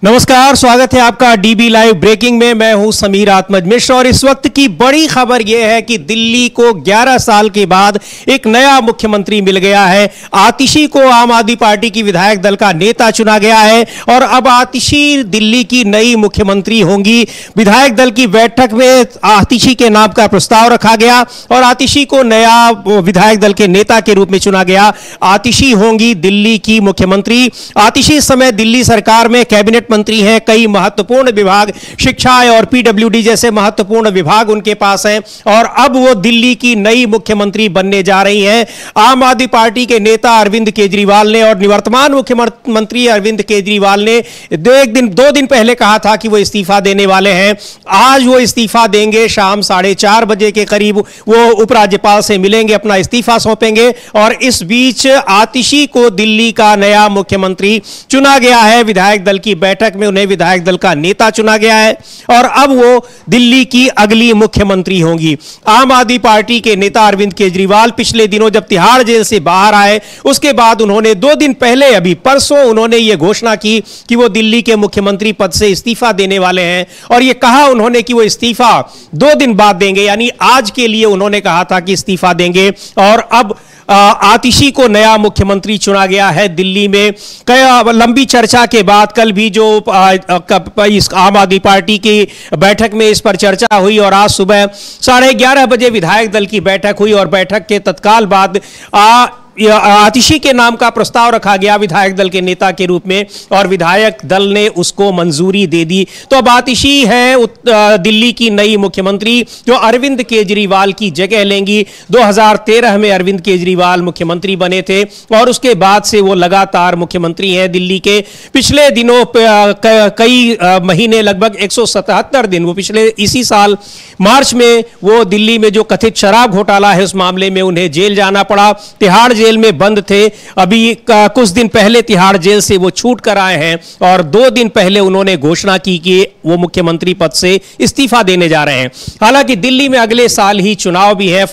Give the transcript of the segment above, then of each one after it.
नमस्कार, स्वागत है आपका डीबी लाइव ब्रेकिंग में। मैं हूं समीर आत्मज मिश्र और इस वक्त की बड़ी खबर यह है कि दिल्ली को 11 साल के बाद एक नया मुख्यमंत्री मिल गया है। आतिशी को आम आदमी पार्टी की विधायक दल का नेता चुना गया है और अब आतिशी दिल्ली की नई मुख्यमंत्री होंगी। विधायक दल की बैठक में आतिशी के नाम का प्रस्ताव रखा गया और आतिशी को नया विधायक दल के नेता के रूप में चुना गया। आतिशी होंगी दिल्ली की मुख्यमंत्री। आतिशी इस समय दिल्ली सरकार में कैबिनेट मंत्री हैं। कई महत्वपूर्ण विभाग, शिक्षा और पीडब्ल्यूडी जैसे महत्वपूर्ण विभाग उनके पास हैं और अब वो दिल्ली की नई मुख्यमंत्री बनने जा रही हैं। आम आदमी पार्टी के नेता अरविंद केजरीवाल ने और निवर्तमान मुख्यमंत्री अरविंद केजरीवाल ने दो दिन पहले कहा था कि वो इस्तीफा देने वाले हैं। आज वो इस्तीफा देंगे। शाम 4:30 बजे के करीब वो उपराज्यपाल से मिलेंगे, अपना इस्तीफा सौंपेंगे और इस बीच आतिशी को दिल्ली का नया मुख्यमंत्री चुना गया है। विधायक दल की बैठक में उन्हें विधायक दल का नेता चुना गया है और अब वो दिल्ली की अगली मुख्यमंत्री होंगी। आम आदमी पार्टी के नेता अरविंद केजरीवाल पिछले दिनों जब तिहाड़ जेल से बाहर आए, उसके बाद उन्होंने 2 दिन पहले, अभी परसों, उन्होंने ये घोषणा की कि वो दिल्ली के मुख्यमंत्री पद से इस्तीफा देने वाले हैं और ये कहा उन्होंने कि वो इस्तीफा 2 दिन बाद देंगे, यानी आज के लिए उन्होंने कहा था कि इस्तीफा देंगे। और अब आतिशी को नया मुख्यमंत्री चुना गया है दिल्ली में। कई लंबी चर्चा के बाद कल भी जो इस आम आदमी पार्टी की बैठक में इस पर चर्चा हुई और आज सुबह 11:30 बजे विधायक दल की बैठक हुई और बैठक के तत्काल बाद आतिशी के नाम का प्रस्ताव रखा गया विधायक दल के नेता के रूप में और विधायक दल ने उसको मंजूरी दे दी। तो अब आतिशी है दिल्ली की नई मुख्यमंत्री जो अरविंद केजरीवाल की जगह लेंगी। 2013 में अरविंद केजरीवाल मुख्यमंत्री बने थे और उसके बाद से वो लगातार मुख्यमंत्री हैं दिल्ली के। पिछले दिनों कई महीने, लगभग 177 दिन, वो पिछले इसी साल मार्च में वो दिल्ली में जो कथित शराब घोटाला है उस मामले में उन्हें जेल जाना पड़ा। तिहाड़ जेल में बंद थे। अभी कुछ दिन पहले तिहाड़ जेल से वो छूट कर आए हैं और 2 दिन पहले उन्होंने घोषणा की कि वो मुख्यमंत्री पद से इस्तीफा देने जा रहे हैं। हालांकि दिल्ली में अगले साल ही चुनाव भी है,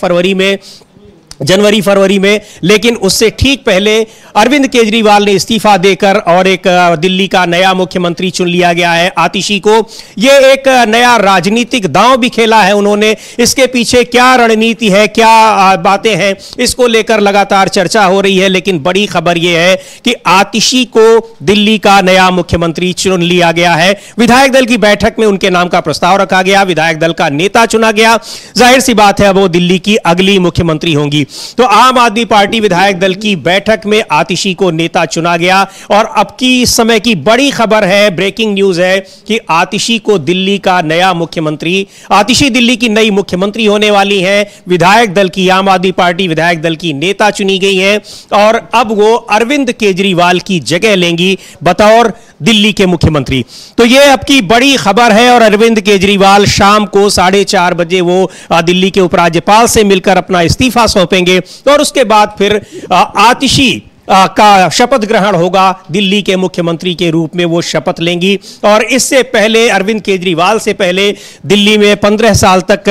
जनवरी फरवरी में, लेकिन उससे ठीक पहले अरविंद केजरीवाल ने इस्तीफा देकर और एक दिल्ली का नया मुख्यमंत्री चुन लिया गया है आतिशी को। यह एक नया राजनीतिक दांव भी खेला है उन्होंने। इसके पीछे क्या रणनीति है, क्या बातें हैं, इसको लेकर लगातार चर्चा हो रही है, लेकिन बड़ी खबर यह है कि आतिशी को दिल्ली का नया मुख्यमंत्री चुन लिया गया है। विधायक दल की बैठक में उनके नाम का प्रस्ताव रखा गया, विधायक दल का नेता चुना गया। जाहिर सी बात है वो दिल्ली की अगली मुख्यमंत्री होंगी। तो आम आदमी पार्टी विधायक दल की बैठक में आतिशी को नेता चुना गया और अब की इस समय की बड़ी खबर है, ब्रेकिंग न्यूज है कि आतिशी को दिल्ली का नया मुख्यमंत्री, आतिशी दिल्ली की नई मुख्यमंत्री होने वाली हैं। विधायक दल की, आम आदमी पार्टी विधायक दल की नेता चुनी गई हैं और अब वो अरविंद केजरीवाल की जगह लेंगी बतौर दिल्ली के मुख्यमंत्री। तो ये अब की बड़ी खबर है और अरविंद केजरीवाल शाम को 4:30 बजे वो दिल्ली के उपराज्यपाल से मिलकर अपना इस्तीफा सौंपेंगे और उसके बाद फिर आतिशी का शपथ ग्रहण होगा। दिल्ली के मुख्यमंत्री के रूप में वो शपथ लेंगी और इससे पहले, अरविंद केजरीवाल से पहले, दिल्ली में 15 साल तक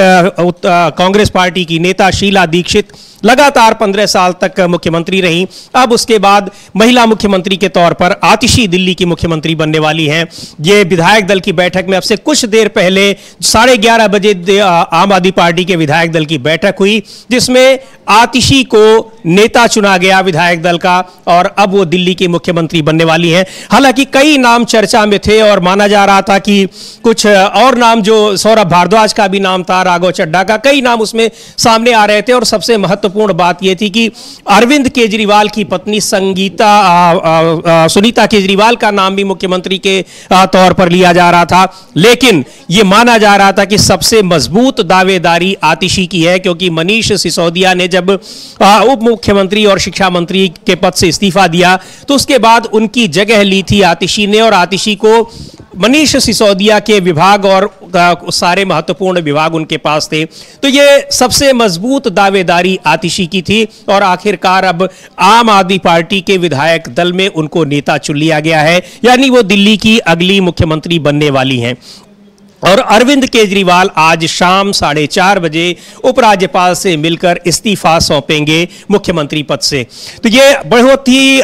कांग्रेस पार्टी की नेता शीला दीक्षित लगातार 15 साल तक मुख्यमंत्री रहीं। अब उसके बाद महिला मुख्यमंत्री के तौर पर आतिशी दिल्ली की मुख्यमंत्री बनने वाली हैं। ये विधायक दल की बैठक में अब से कुछ देर पहले 11:30 बजे आम आदमी पार्टी के विधायक दल की बैठक हुई जिसमें आतिशी को नेता चुना गया विधायक दल का और अब वो दिल्ली की मुख्यमंत्री बनने वाली हैं। हालांकि कई नाम चर्चा में थे और माना जा रहा था कि कुछ और नाम, जो सौरभ भारद्वाज का भी नाम था, राघव चड्ढा का, कई नाम उसमें सामने आ रहे थे और सबसे महत्वपूर्ण बात यह थी कि अरविंद केजरीवाल की पत्नी सुनीता केजरीवाल का नाम भी मुख्यमंत्री के तौर पर लिया जा रहा था। लेकिन यह माना जा रहा था कि सबसे मजबूत दावेदारी आतिशी की है क्योंकि मनीष सिसोदिया ने जब उप मुख्यमंत्री और शिक्षा मंत्री के पद से इस्तीफा दिया तो उसके बाद उनकी जगह ली थी आतिशी ने और आतिशी को मनीष सिसोदिया के विभाग और सारे महत्वपूर्ण विभाग उनके पास थे। तो ये सबसे मजबूत दावेदारी आतिशी की थी और आखिरकार अब आम आदमी पार्टी के विधायक दल में उनको नेता चुन लिया गया है, यानी वो दिल्ली की अगली मुख्यमंत्री बनने वाली हैं। और अरविंद केजरीवाल आज शाम 4:30 बजे उपराज्यपाल से मिलकर इस्तीफा सौंपेंगे मुख्यमंत्री पद से। तो ये बहुत ही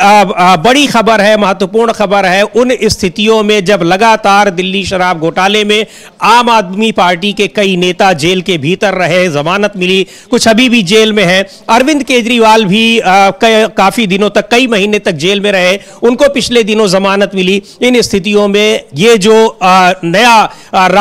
बड़ी खबर है, महत्वपूर्ण खबर है उन स्थितियों में जब लगातार दिल्ली शराब घोटाले में आम आदमी पार्टी के कई नेता जेल के भीतर रहे, जमानत मिली, कुछ अभी भी जेल में है। अरविंद केजरीवाल भी काफी दिनों तक, कई महीने तक जेल में रहे, उनको पिछले दिनों जमानत मिली। इन स्थितियों में ये जो नया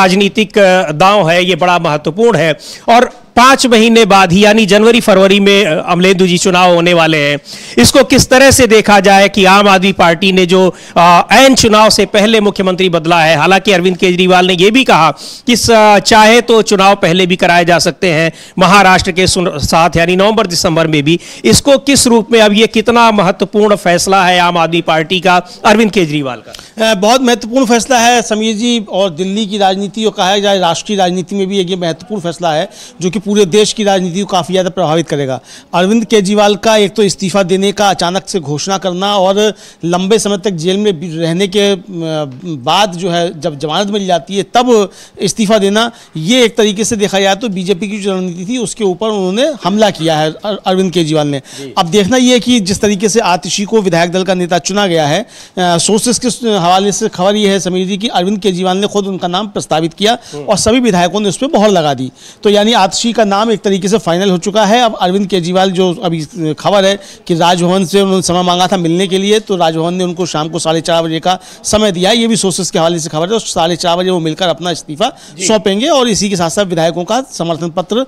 राजनीतिक दांव है ये बड़ा महत्वपूर्ण है। और 5 महीने बाद ही यानी जनवरी फरवरी में अमलेंदु जी चुनाव होने वाले हैं। इसको किस तरह से देखा जाए कि आम आदमी पार्टी ने जो ऐन चुनाव से पहले मुख्यमंत्री बदला है, हालांकि अरविंद केजरीवाल ने यह भी कहा कि चाहे तो चुनाव पहले भी कराए जा सकते हैं महाराष्ट्र के साथ, यानी नवंबर दिसंबर में भी। इसको किस रूप में, अब ये कितना महत्वपूर्ण फैसला है आम आदमी पार्टी का, अरविंद केजरीवाल का? बहुत महत्वपूर्ण फैसला है समीर जी, और दिल्ली की राजनीति और कहा जाए राष्ट्रीय राजनीति में भी एक ये महत्वपूर्ण फैसला है जो कि पूरे देश की राजनीति को काफ़ी ज़्यादा प्रभावित करेगा। अरविंद केजरीवाल का एक तो इस्तीफा देने का अचानक से घोषणा करना और लंबे समय तक जेल में रहने के बाद जो है जब जमानत मिल जाती है तब इस्तीफा देना, ये एक तरीके से देखा जाए तो बीजेपी की जो रणनीति थी उसके ऊपर उन्होंने हमला किया है अरविंद केजरीवाल ने। अब देखना ये है कि जिस तरीके से आतिशी को विधायक दल का नेता चुना गया है, सोर्सेस के हवाले से खबर ये है समीर जी कि अरविंद केजरीवाल ने खुद उनका नाम प्रस्तावित किया और सभी विधायकों ने उस पर मोहर लगा दी। तो यानी आतिशी का नाम एक तरीके से फाइनल हो चुका है। अब अरविंद केजरीवाल, जो अभी खबर है कि राजभवन से उन्होंने समय मांगा था मिलने के लिए, तो राजभवन ने उनको शाम को 4:30 बजे का समय दिया है। ये भी सोर्सेस के हवाले से खबर है। 4:30 बजे वो मिलकर अपना इस्तीफा सौंपेंगे और इसी के साथ साथ विधायकों का समर्थन पत्र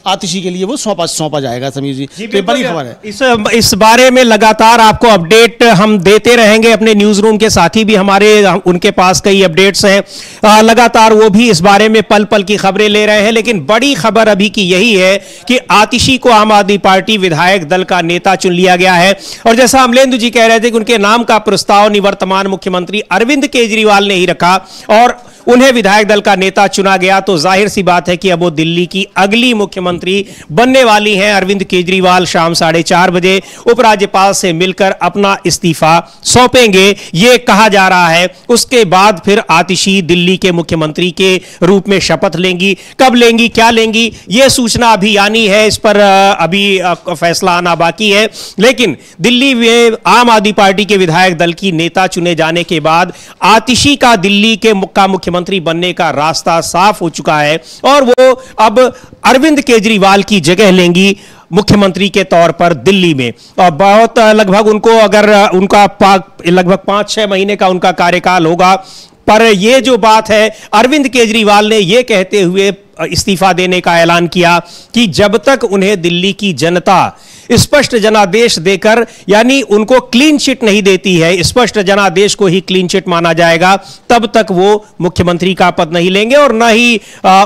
आतिशी के लिए वो सौंपा जाएगा समीर जी। तो बड़ी खबर है। इस बारे में लगातार आपको अपडेट हम देते रहेंगे। अपने न्यूज रूम के साथी भी हमारे, उनके पास कई अपडेट्स हैं, लगातार वो भी इस बारे में पल पल की खबरें ले रहे हैं। लेकिन बड़ी खबर अभी की यही है कि आतिशी को आम आदमी पार्टी विधायक दल का नेता चुन लिया गया है। और जैसा अमलेंदु जी कह रहे थे कि उनके नाम का प्रस्ताव निवर्तमान मुख्यमंत्री अरविंद केजरीवाल ने ही रखा और उन्हें विधायक दल का नेता चुना गया, तो जाहिर सी बात है कि अब वो दिल्ली की अगली मुख्यमंत्री बनने वाली हैं। अरविंद केजरीवाल शाम 4:30 बजे उपराज्यपाल से मिलकर अपना इस्तीफा सौंपेंगे, ये कहा जा रहा है। उसके बाद फिर आतिशी दिल्ली के मुख्यमंत्री के रूप में शपथ लेंगी। कब लेंगी, क्या लेंगी, यह सूचना अभियानी है, इस पर अभी फैसला आना बाकी है। लेकिन दिल्ली में आम आदमी पार्टी के विधायक दल की नेता चुने जाने के बाद आतिशी का दिल्ली के मुख्यमंत्री बनने का रास्ता साफ हो चुका है और वो अब अरविंद केजरीवाल की जगह लेंगी मुख्यमंत्री के तौर पर दिल्ली में। और बहुत लगभग उनको, अगर उनका लगभग 5-6 महीने का उनका कार्यकाल होगा। पर यह जो बात है, अरविंद केजरीवाल ने यह कहते हुए इस्तीफा देने का ऐलान किया कि जब तक उन्हें दिल्ली की जनता स्पष्ट जनादेश देकर, यानी उनको क्लीन चिट नहीं देती है, स्पष्ट जनादेश को ही क्लीन चिट माना जाएगा, तब तक वो मुख्यमंत्री का पद नहीं लेंगे और न ही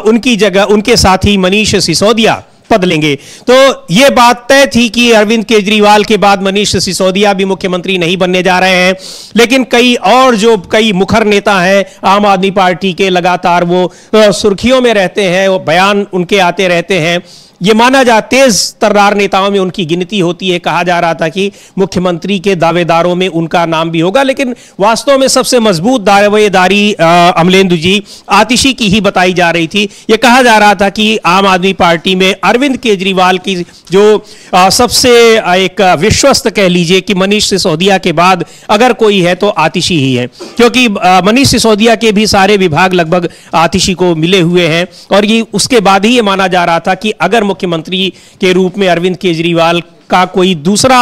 उनकी जगह उनके साथी मनीष सिसोदिया पद लेंगे। तो यह बात तय थी कि अरविंद केजरीवाल के बाद मनीष सिसोदिया भी मुख्यमंत्री नहीं बनने जा रहे हैं। लेकिन कई मुखर नेता हैं आम आदमी पार्टी के, लगातार वो सुर्खियों में रहते हैं, वो बयान उनके आते रहते हैं। ये माना जा तेज तर्रार नेताओं में उनकी गिनती होती है। कहा जा रहा था कि मुख्यमंत्री के दावेदारों में उनका नाम भी होगा, लेकिन वास्तव में सबसे मजबूत दावेदारी अमलेंदु जी आतिशी की ही बताई जा रही थी। यह कहा जा रहा था कि आम आदमी पार्टी में अरविंद केजरीवाल की जो सबसे एक विश्वस्त कह लीजिए कि मनीष सिसोदिया के बाद अगर कोई है तो आतिशी ही है, क्योंकि मनीष सिसोदिया के भी सारे विभाग लगभग आतिशी को मिले हुए हैं। और ये उसके बाद ही ये माना जा रहा था कि अगर मुख्यमंत्री के रूप में अरविंद केजरीवाल का कोई दूसरा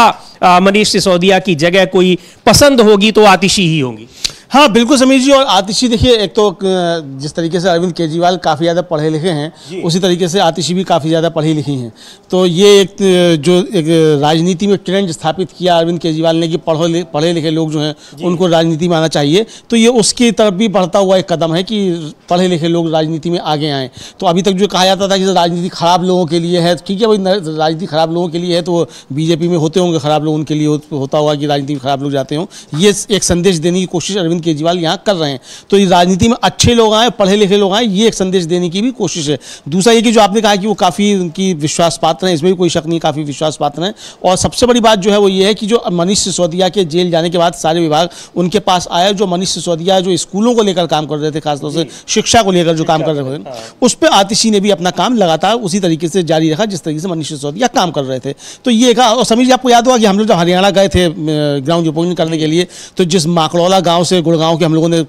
मनीष सिसोदिया की जगह कोई पसंद होगी तो आतिशी ही होंगी। हाँ बिल्कुल समीर जी। और आतिशी देखिए, एक तो जिस तरीके से अरविंद केजरीवाल काफ़ी ज़्यादा पढ़े लिखे हैं, उसी तरीके से आतिशी भी काफ़ी ज़्यादा पढ़ी लिखी हैं। तो ये एक राजनीति में ट्रेंड स्थापित किया अरविंद केजरीवाल ने कि पढ़े लिखे लोग जो हैं उनको राजनीति में आना चाहिए। तो ये उसकी तरफ भी बढ़ता हुआ एक कदम है कि पढ़े लिखे लोग राजनीति में आगे आएँ। तो अभी तक जो कहा जाता था कि राजनीति खराब लोगों के लिए है, ठीक है भाई, राजनीति खराब लोगों के लिए है तो बीजेपी में होते होंगे खराब लोग, उनके लिए होता होगा कि राजनीति में खराब लोग जाते हों। ये एक संदेश देने की कोशिश अरविंद अरविंद केजरीवाल यहाँ कर रहे हैं। तो ये राजनीति में अच्छे लोग आए, पढ़े लिखे लोग आए, ये एक संदेश देने की भी कोशिश है। दूसरा ये कि जो आपने कहा कि वो काफ़ी उनकी विश्वास पात्र हैं, इसमें भी कोई शक नहीं, काफ़ी विश्वास पात्र हैं। और सबसे बड़ी बात जो है वो ये है कि जो मनीष सिसोदिया के जेल जाने के बाद सारे विभाग उनके पास आया, जो मनीष सिसोदिया जो स्कूलों को लेकर काम कर रहे थे, खासतौर से शिक्षा को लेकर जो काम कर रहे थे, उस पर आतिशी ने भी अपना काम लगातार उसी तरीके से जारी रखा जिस तरीके से मनीष सिसोदिया काम कर रहे थे। तो ये कहा। और समीर जी, आपको याद होगा कि हम लोग जब हरियाणा गए थे ग्राउंड रिपोर्टिंग करने के लिए, तो जिस माकड़ौला गांव से गुड़गांव के हम लोगों ने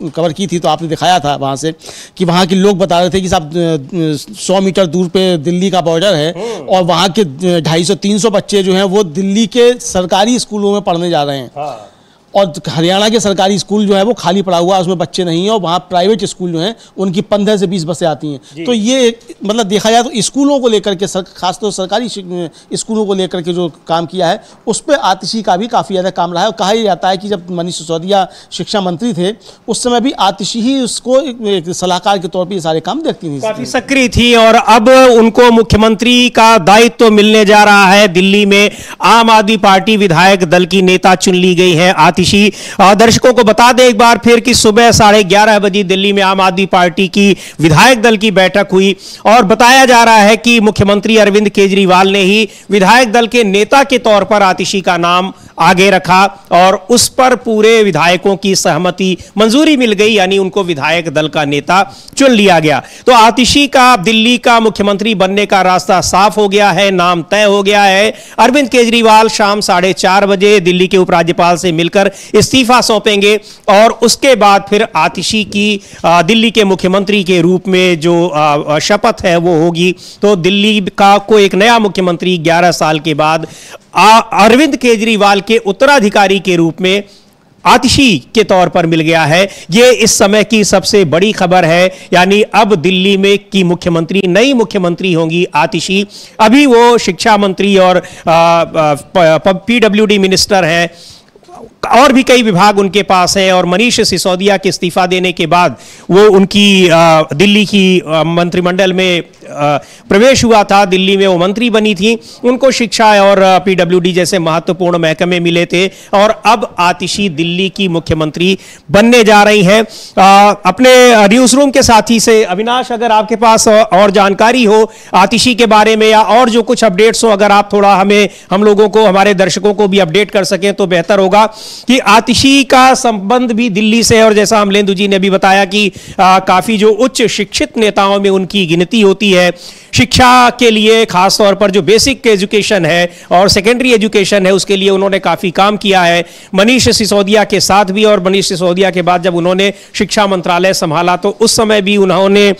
कवर की थी, तो आपने दिखाया था वहाँ से कि वहाँ के लोग बता रहे थे कि साहब 100 मीटर दूर पे दिल्ली का बॉर्डर है और वहाँ के 250-300 बच्चे जो हैं वो दिल्ली के सरकारी स्कूलों में पढ़ने जा रहे हैं। और हरियाणा के सरकारी स्कूल जो है वो खाली पड़ा हुआ है, उसमें बच्चे नहीं हैं। और वहाँ प्राइवेट स्कूल जो हैं उनकी 15 से 20 बसें आती हैं। तो ये मतलब देखा जाए तो स्कूलों को लेकर के खासतौर सरकारी स्कूलों को लेकर के जो काम किया है उस पर आतिशी का भी काफ़ी ज़्यादा काम रहा है। और कहा यह जाता है कि जब मनीष सिसोदिया शिक्षा मंत्री थे उस समय भी आतिशी ही उसको एक सलाहकार के तौर पर ये सारे काम देखती थी, काफ़ी सक्रिय थी। और अब उनको मुख्यमंत्री का दायित्व तो मिलने जा रहा है। दिल्ली में आम आदमी पार्टी विधायक दल की नेता चुन ली गई है आतिशी। दर्शकों को बता दें एक बार फिर कि सुबह 11:30 बजे दिल्ली में आम आदमी पार्टी की विधायक दल की बैठक हुई और बताया जा रहा है कि मुख्यमंत्री अरविंद केजरीवाल ने ही विधायक दल के नेता के तौर पर आतिशी का नाम आगे रखा और उस पर पूरे विधायकों की सहमति मंजूरी मिल गई, यानी उनको विधायक दल का नेता चुन लिया गया। तो आतिशी का दिल्ली का मुख्यमंत्री बनने का रास्ता साफ हो गया है, नाम तय हो गया है। अरविंद केजरीवाल शाम 4:30 बजे दिल्ली के उपराज्यपाल से मिलकर इस्तीफा सौंपेंगे और उसके बाद फिर आतिशी की दिल्ली के मुख्यमंत्री के रूप में जो शपथ है वो होगी। तो दिल्ली का को एक नया मुख्यमंत्री 11 साल के बाद अरविंद केजरीवाल के उत्तराधिकारी के रूप में आतिशी के तौर पर मिल गया है। ये इस समय की सबसे बड़ी खबर है, यानी अब दिल्ली में की मुख्यमंत्री नई मुख्यमंत्री होंगी आतिशी। अभी वो शिक्षा मंत्री और पीडब्ल्यूडी मिनिस्टर हैं और भी कई विभाग उनके पास हैं। और मनीष सिसोदिया के इस्तीफा देने के बाद वो उनकी दिल्ली की मंत्रिमंडल में प्रवेश हुआ था, दिल्ली में वो मंत्री बनी थी, उनको शिक्षा और पीडब्ल्यूडी जैसे महत्वपूर्ण महकमे मिले थे और अब आतिशी दिल्ली की मुख्यमंत्री बनने जा रही हैं। अपने न्यूज रूम के साथी से अविनाश, अगर आपके पास और जानकारी हो आतिशी के बारे में या और जो कुछ अपडेट्स हो, अगर आप थोड़ा हम लोगों को, हमारे दर्शकों को भी अपडेट कर सकें तो बेहतर होगा कि आतिशी का संबंध भी दिल्ली से, और जैसा अमलेंदु जी ने भी बताया कि काफी जो उच्च शिक्षित नेताओं में उनकी गिनती होती है। शिक्षा के लिए खास तौर पर जो बेसिक एजुकेशन है और सेकेंडरी एजुकेशन है उसके लिए उन्होंने काफी काम किया है मनीष सिसोदिया के साथ भी। और मनीष सिसोदिया के बाद जब उन्होंने शिक्षा मंत्रालय संभाला तो उस समय भी उन्होंने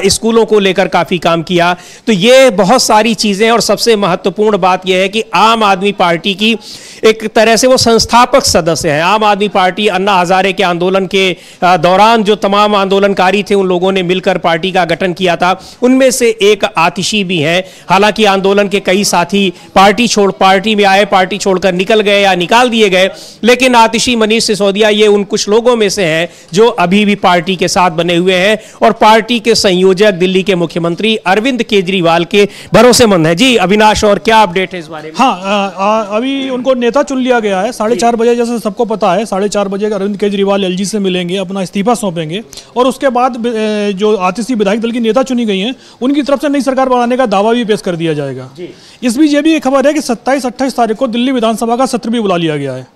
स्कूलों को लेकर काफी काम किया। तो ये बहुत सारी चीजें, और सबसे महत्वपूर्ण बात यह है कि आम आदमी पार्टी की एक तरह से वो संस्थापक सदस्य हैं। आम आदमी पार्टी अन्ना हजारे के आंदोलन के दौरान जो तमाम आंदोलनकारी थे उन लोगों ने मिलकर पार्टी का गठन किया था, उनमें से एक आतिशी भी हैं। हालांकि आंदोलन के कई साथी पार्टी में आए, पार्टी छोड़कर निकल गए या निकाल दिए गए, लेकिन आतिशी मनीष सिसोदिया ये उन कुछ लोगों में से हैं जो अभी भी पार्टी के साथ बने हुए हैं और पार्टी के संयोजक दिल्ली के मुख्यमंत्री अरविंद केजरीवाल के भरोसेमंद हैं। जी अविनाश, और क्या अपडेट है इस बारे में? हाँ, अभी उनको नेता चुन लिया गया है। 4:30 बजे, जैसे सबको पता है, 4:30 बजे अरविंद केजरीवाल एलजी से मिलेंगे, अपना इस्तीफा सौंपेंगे और उसके बाद जो आतिशी विधायक दल की नेता चुनी गई हैं उनकी तरफ से नई सरकार बनाने का दावा भी पेश कर दिया जाएगा। इस बीच ये भी एक खबर है कि 27-28 तारीख को दिल्ली विधानसभा का सत्र भी बुला लिया गया है।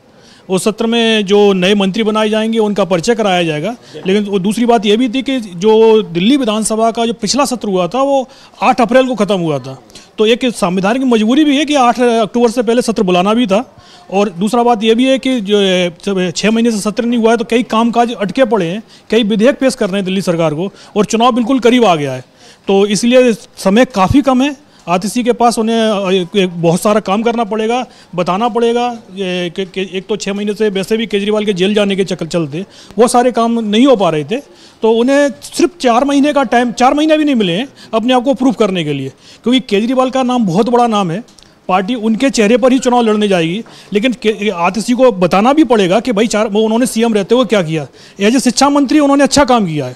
उस सत्र में जो नए मंत्री बनाए जाएंगे उनका परिचय कराया जाएगा। लेकिन दूसरी बात यह भी थी कि जो दिल्ली विधानसभा का जो पिछला सत्र हुआ था वो 8 अप्रैल को ख़त्म हुआ था, तो एक संविधान की मजबूरी भी है कि 8 अक्टूबर से पहले सत्र बुलाना भी था। और दूसरा बात यह भी है कि जो 6 महीने से सत्र नहीं हुआ है तो कई कामकाज अटके पड़े हैं, कई विधेयक पेश कर रहे हैं दिल्ली सरकार को, और चुनाव बिल्कुल करीब आ गया है, तो इसलिए समय काफ़ी कम है। आतिशी के पास उन्हें बहुत सारा काम करना पड़ेगा, बताना पड़ेगा। एक तो 6 महीने से वैसे भी केजरीवाल के जेल जाने के चलते वो सारे काम नहीं हो पा रहे थे, तो उन्हें सिर्फ 4 महीने का टाइम, 4 महीने भी नहीं मिले हैं अपने आप को प्रूव करने के लिए, क्योंकि केजरीवाल का नाम बहुत बड़ा नाम है, पार्टी उनके चेहरे पर ही चुनाव लड़ने जाएगी। लेकिन आतिशी को बताना भी पड़ेगा कि भाई वो उन्होंने सीएम रहते हुए क्या किया। एज ए शिक्षा मंत्री उन्होंने अच्छा काम किया है,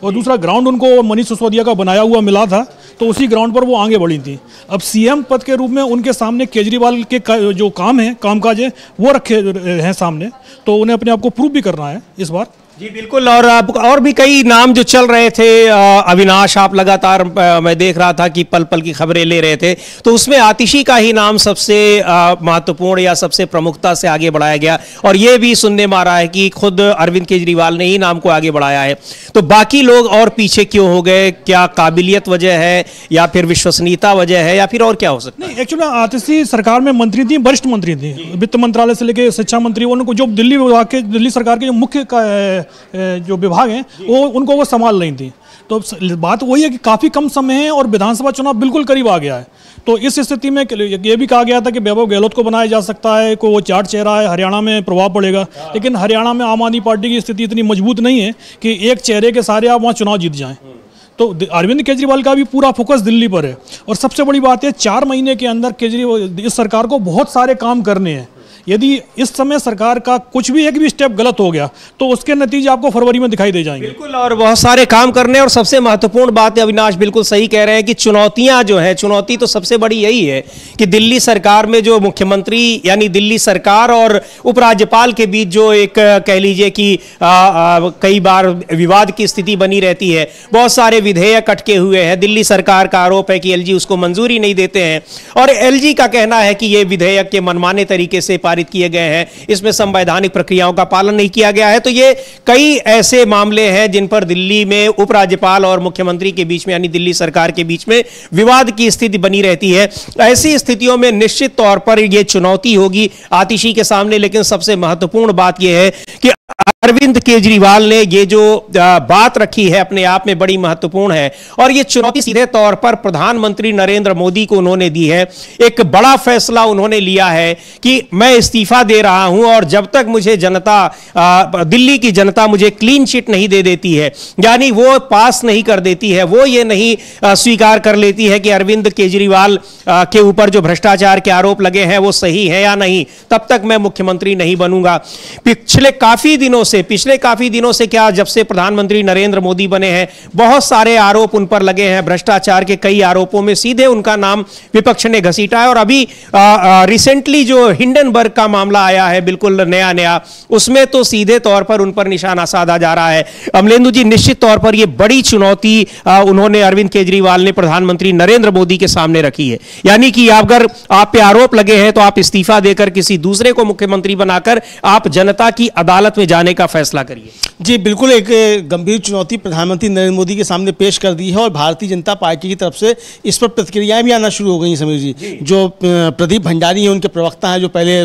और दूसरा ग्राउंड उनको मनीष सिसोदिया का बनाया हुआ मिला था, तो तो उसी ग्राउंड पर वो आगे बढ़ी थी। अब सीएम पद के रूप में उनके सामने केजरीवाल के जो कामकाज है वो रखे हैं सामने, तो उन्हें अपने आप को प्रूव भी करना है इस बार। जी बिल्कुल। और अब और भी कई नाम जो चल रहे थे, अविनाश, आप लगातार मैं देख रहा था कि पल पल की खबरें ले रहे थे, तो उसमें आतिशी का ही नाम सबसे महत्वपूर्ण या सबसे प्रमुखता से आगे बढ़ाया गया, और ये भी सुनने में आ रहा है कि खुद अरविंद केजरीवाल ने ही नाम को आगे बढ़ाया है। तो बाकी लोग और पीछे क्यों हो गए? क्या काबिलियत वजह है या फिर विश्वसनीयता वजह है या फिर और क्या हो सकता है? नहीं, एक्चुअली आतिशी सरकार में मंत्री थी, वरिष्ठ मंत्री थी, वित्त मंत्रालय से लेकर शिक्षा मंत्री, उनको जो दिल्ली सरकार के जो मुख्य जो विभाग हैं वो संभाल रही थी। तो बात वही है कि काफ़ी कम समय है और विधानसभा चुनाव बिल्कुल करीब आ गया है। तो इस स्थिति में ये भी कहा गया था कि वैभव गहलोत को बनाया जा सकता है, को वो चार्ट चेहरा है, हरियाणा में प्रभाव पड़ेगा, लेकिन हरियाणा में आम आदमी पार्टी की स्थिति इतनी मजबूत नहीं है कि एक चेहरे के सारे आप वहाँ चुनाव जीत जाएं। तो अरविंद केजरीवाल का भी पूरा फोकस दिल्ली पर है। और सबसे बड़ी बात है, 4 महीने के अंदर केजरीवाल इस सरकार को बहुत सारे काम करने हैं। यदि इस समय सरकार का कुछ भी एक भी स्टेप गलत हो गया तो उसके नतीजे आपको फरवरी में दिखाई दे जाएंगे। बिल्कुल, और बहुत सारे काम करने। और सबसे महत्वपूर्ण बात है, अविनाश बिल्कुल सही कह रहे हैं कि चुनौतियां जो है, चुनौती तो सबसे बड़ी यही है कि दिल्ली सरकार में जो मुख्यमंत्री यानी दिल्ली सरकार और उपराज्यपाल के बीच जो एक कह लीजिए कि कई बार विवाद की स्थिति बनी रहती है। बहुत सारे विधेयक अटके हुए हैं। दिल्ली सरकार का आरोप है कि एलजी उसको मंजूरी नहीं देते हैं, और एलजी का कहना है कि ये विधेयक के मनमाने तरीके से पारित किए गए हैं, इसमें संवैधानिक प्रक्रियाओं का पालन नहीं किया गया है। तो ये कई ऐसे मामले हैं जिन पर दिल्ली में उपराज्यपाल और मुख्यमंत्री के बीच में यानी दिल्ली सरकार के बीच में विवाद की स्थिति बनी रहती है। ऐसी स्थितियों में निश्चित तौर पर यह चुनौती होगी आतिशी के सामने। लेकिन सबसे महत्वपूर्ण बात यह है कि अरविंद केजरीवाल ने ये जो बात रखी है अपने आप में बड़ी महत्वपूर्ण है, और ये चुनौती सीधे तौर पर प्रधानमंत्री नरेंद्र मोदी को उन्होंने दी है। एक बड़ा फैसला उन्होंने लिया है कि मैं इस्तीफा दे रहा हूं, और जब तक मुझे जनता, दिल्ली की जनता मुझे क्लीन चिट नहीं दे देती है, यानी वो पास नहीं कर देती है, वो ये नहीं स्वीकार कर लेती है कि अरविंद केजरीवाल के ऊपर जो भ्रष्टाचार के आरोप लगे हैं वो सही है या नहीं, तब तक मैं मुख्यमंत्री नहीं बनूंगा। पिछले काफी दिनों से क्या, जब से प्रधानमंत्री नरेंद्र मोदी बने हैं, बहुत सारे आरोप उन पर लगे हैं। भ्रष्टाचार के कई आरोपों में सीधे उनका नाम विपक्ष ने घसीटा है। और अभी रिसेंटली जो हिंडनबर्ग का मामला आया है, बिल्कुल नया, उसमें तो सीधे तौर पर उन पर निशाना साधा जा रहा है। अमलेंदु जी, निश्चित तौर पर यह बड़ी चुनौती उन्होंने अरविंद केजरीवाल ने प्रधानमंत्री नरेंद्र मोदी के सामने रखी है। यानी कि अगर आप पे आरोप लगे हैं तो आप इस्तीफा देकर किसी दूसरे को मुख्यमंत्री बनाकर आप जनता की अदालत में जाने का फैसला करिए। जी बिल्कुल, एक गंभीर चुनौती प्रधानमंत्री नरेंद्र मोदी के सामने पेश कर दी है, और भारतीय जनता पार्टी की तरफ से इस पर प्रतिक्रियाएं भी आना शुरू हो गई हैं। समीर जी, जो प्रदीप भंडारी हैं, उनके प्रवक्ता हैं, जो पहले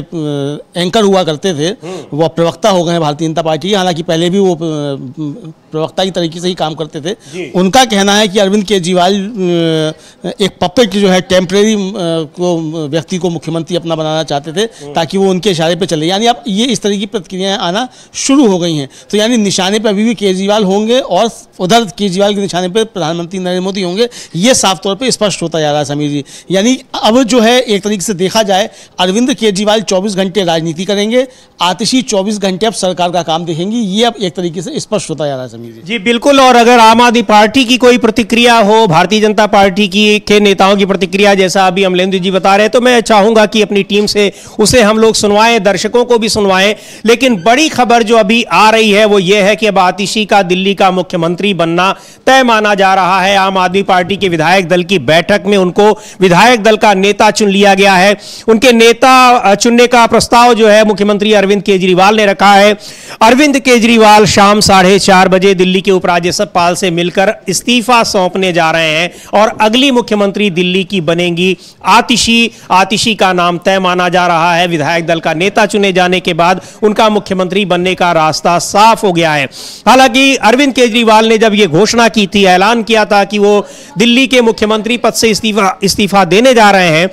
एंकर हुआ करते थे, वो प्रवक्ता हो गए हैं भारतीय जनता पार्टी। हालांकि पहले भी वो प्रवक्ता की तरीके से ही काम करते थे। उनका कहना है कि अरविंद केजरीवाल एक पपेट जो है, टेम्परेरी व्यक्ति को मुख्यमंत्री अपना बनाना चाहते थे ताकि वो उनके इशारे पर चले। यानी अब ये इस तरह की प्रतिक्रियाएं आना शुरू हो गई हैं। तो यानी निशाने पर अभी भी केजरीवाल होंगे, और उधर केजरीवाल के निशाने पर प्रधानमंत्री नरेंद्र मोदी होंगे, ये साफ तौर पे स्पष्ट होता जा रहा है समीर जी। यानी अब जो है, एक तरीके से देखा जाए, अरविंद केजरीवाल 24 घंटे राजनीति करेंगे, आतिशी 24 घंटे अब सरकार का काम देखेंगी। ये अब एक तरीके से स्पष्ट होता जा रहा है समीर जी। जी बिल्कुल। और अगर आम आदमी पार्टी की कोई प्रतिक्रिया हो, भारतीय जनता पार्टी की के नेताओं की प्रतिक्रिया, जैसा अभी अमलेंदु जी बता रहे हैं, तो मैं चाहूंगा कि अपनी टीम से उसे हम लोग सुनवाएं, दर्शकों को भी सुनवाएं। लेकिन बड़ी खबर जो अभी आ रही है वो ये है कि अब आतिशी का दिल्ली का मुख्यमंत्री बनना तय माना जा रहा है। आम आदमी पार्टी के विधायक दल की बैठक में उनको विधायक दल का नेता चुन लिया गया है। उनके नेता चुनने का प्रस्ताव जो है मुख्यमंत्री अरविंद केजरीवाल ने रखा है। अरविंद केजरीवाल शाम 4:30 बजे दिल्ली के उपराज्यपाल से मिलकर इस्तीफा सौंपने जा रहे हैं, और अगली मुख्यमंत्री दिल्ली की बनेंगी आतिशी। आतिशी का नाम तय माना जा रहा है। विधायक दल का नेता चुने जाने के बाद उनका मुख्यमंत्री बनने का रास्ता साफ हो गया है। हालांकि अरविंद केजरीवाल ने जब यह घोषणा की थी, ऐलान किया था कि वो दिल्ली के मुख्यमंत्री पद से इस्तीफा देने जा रहे हैं,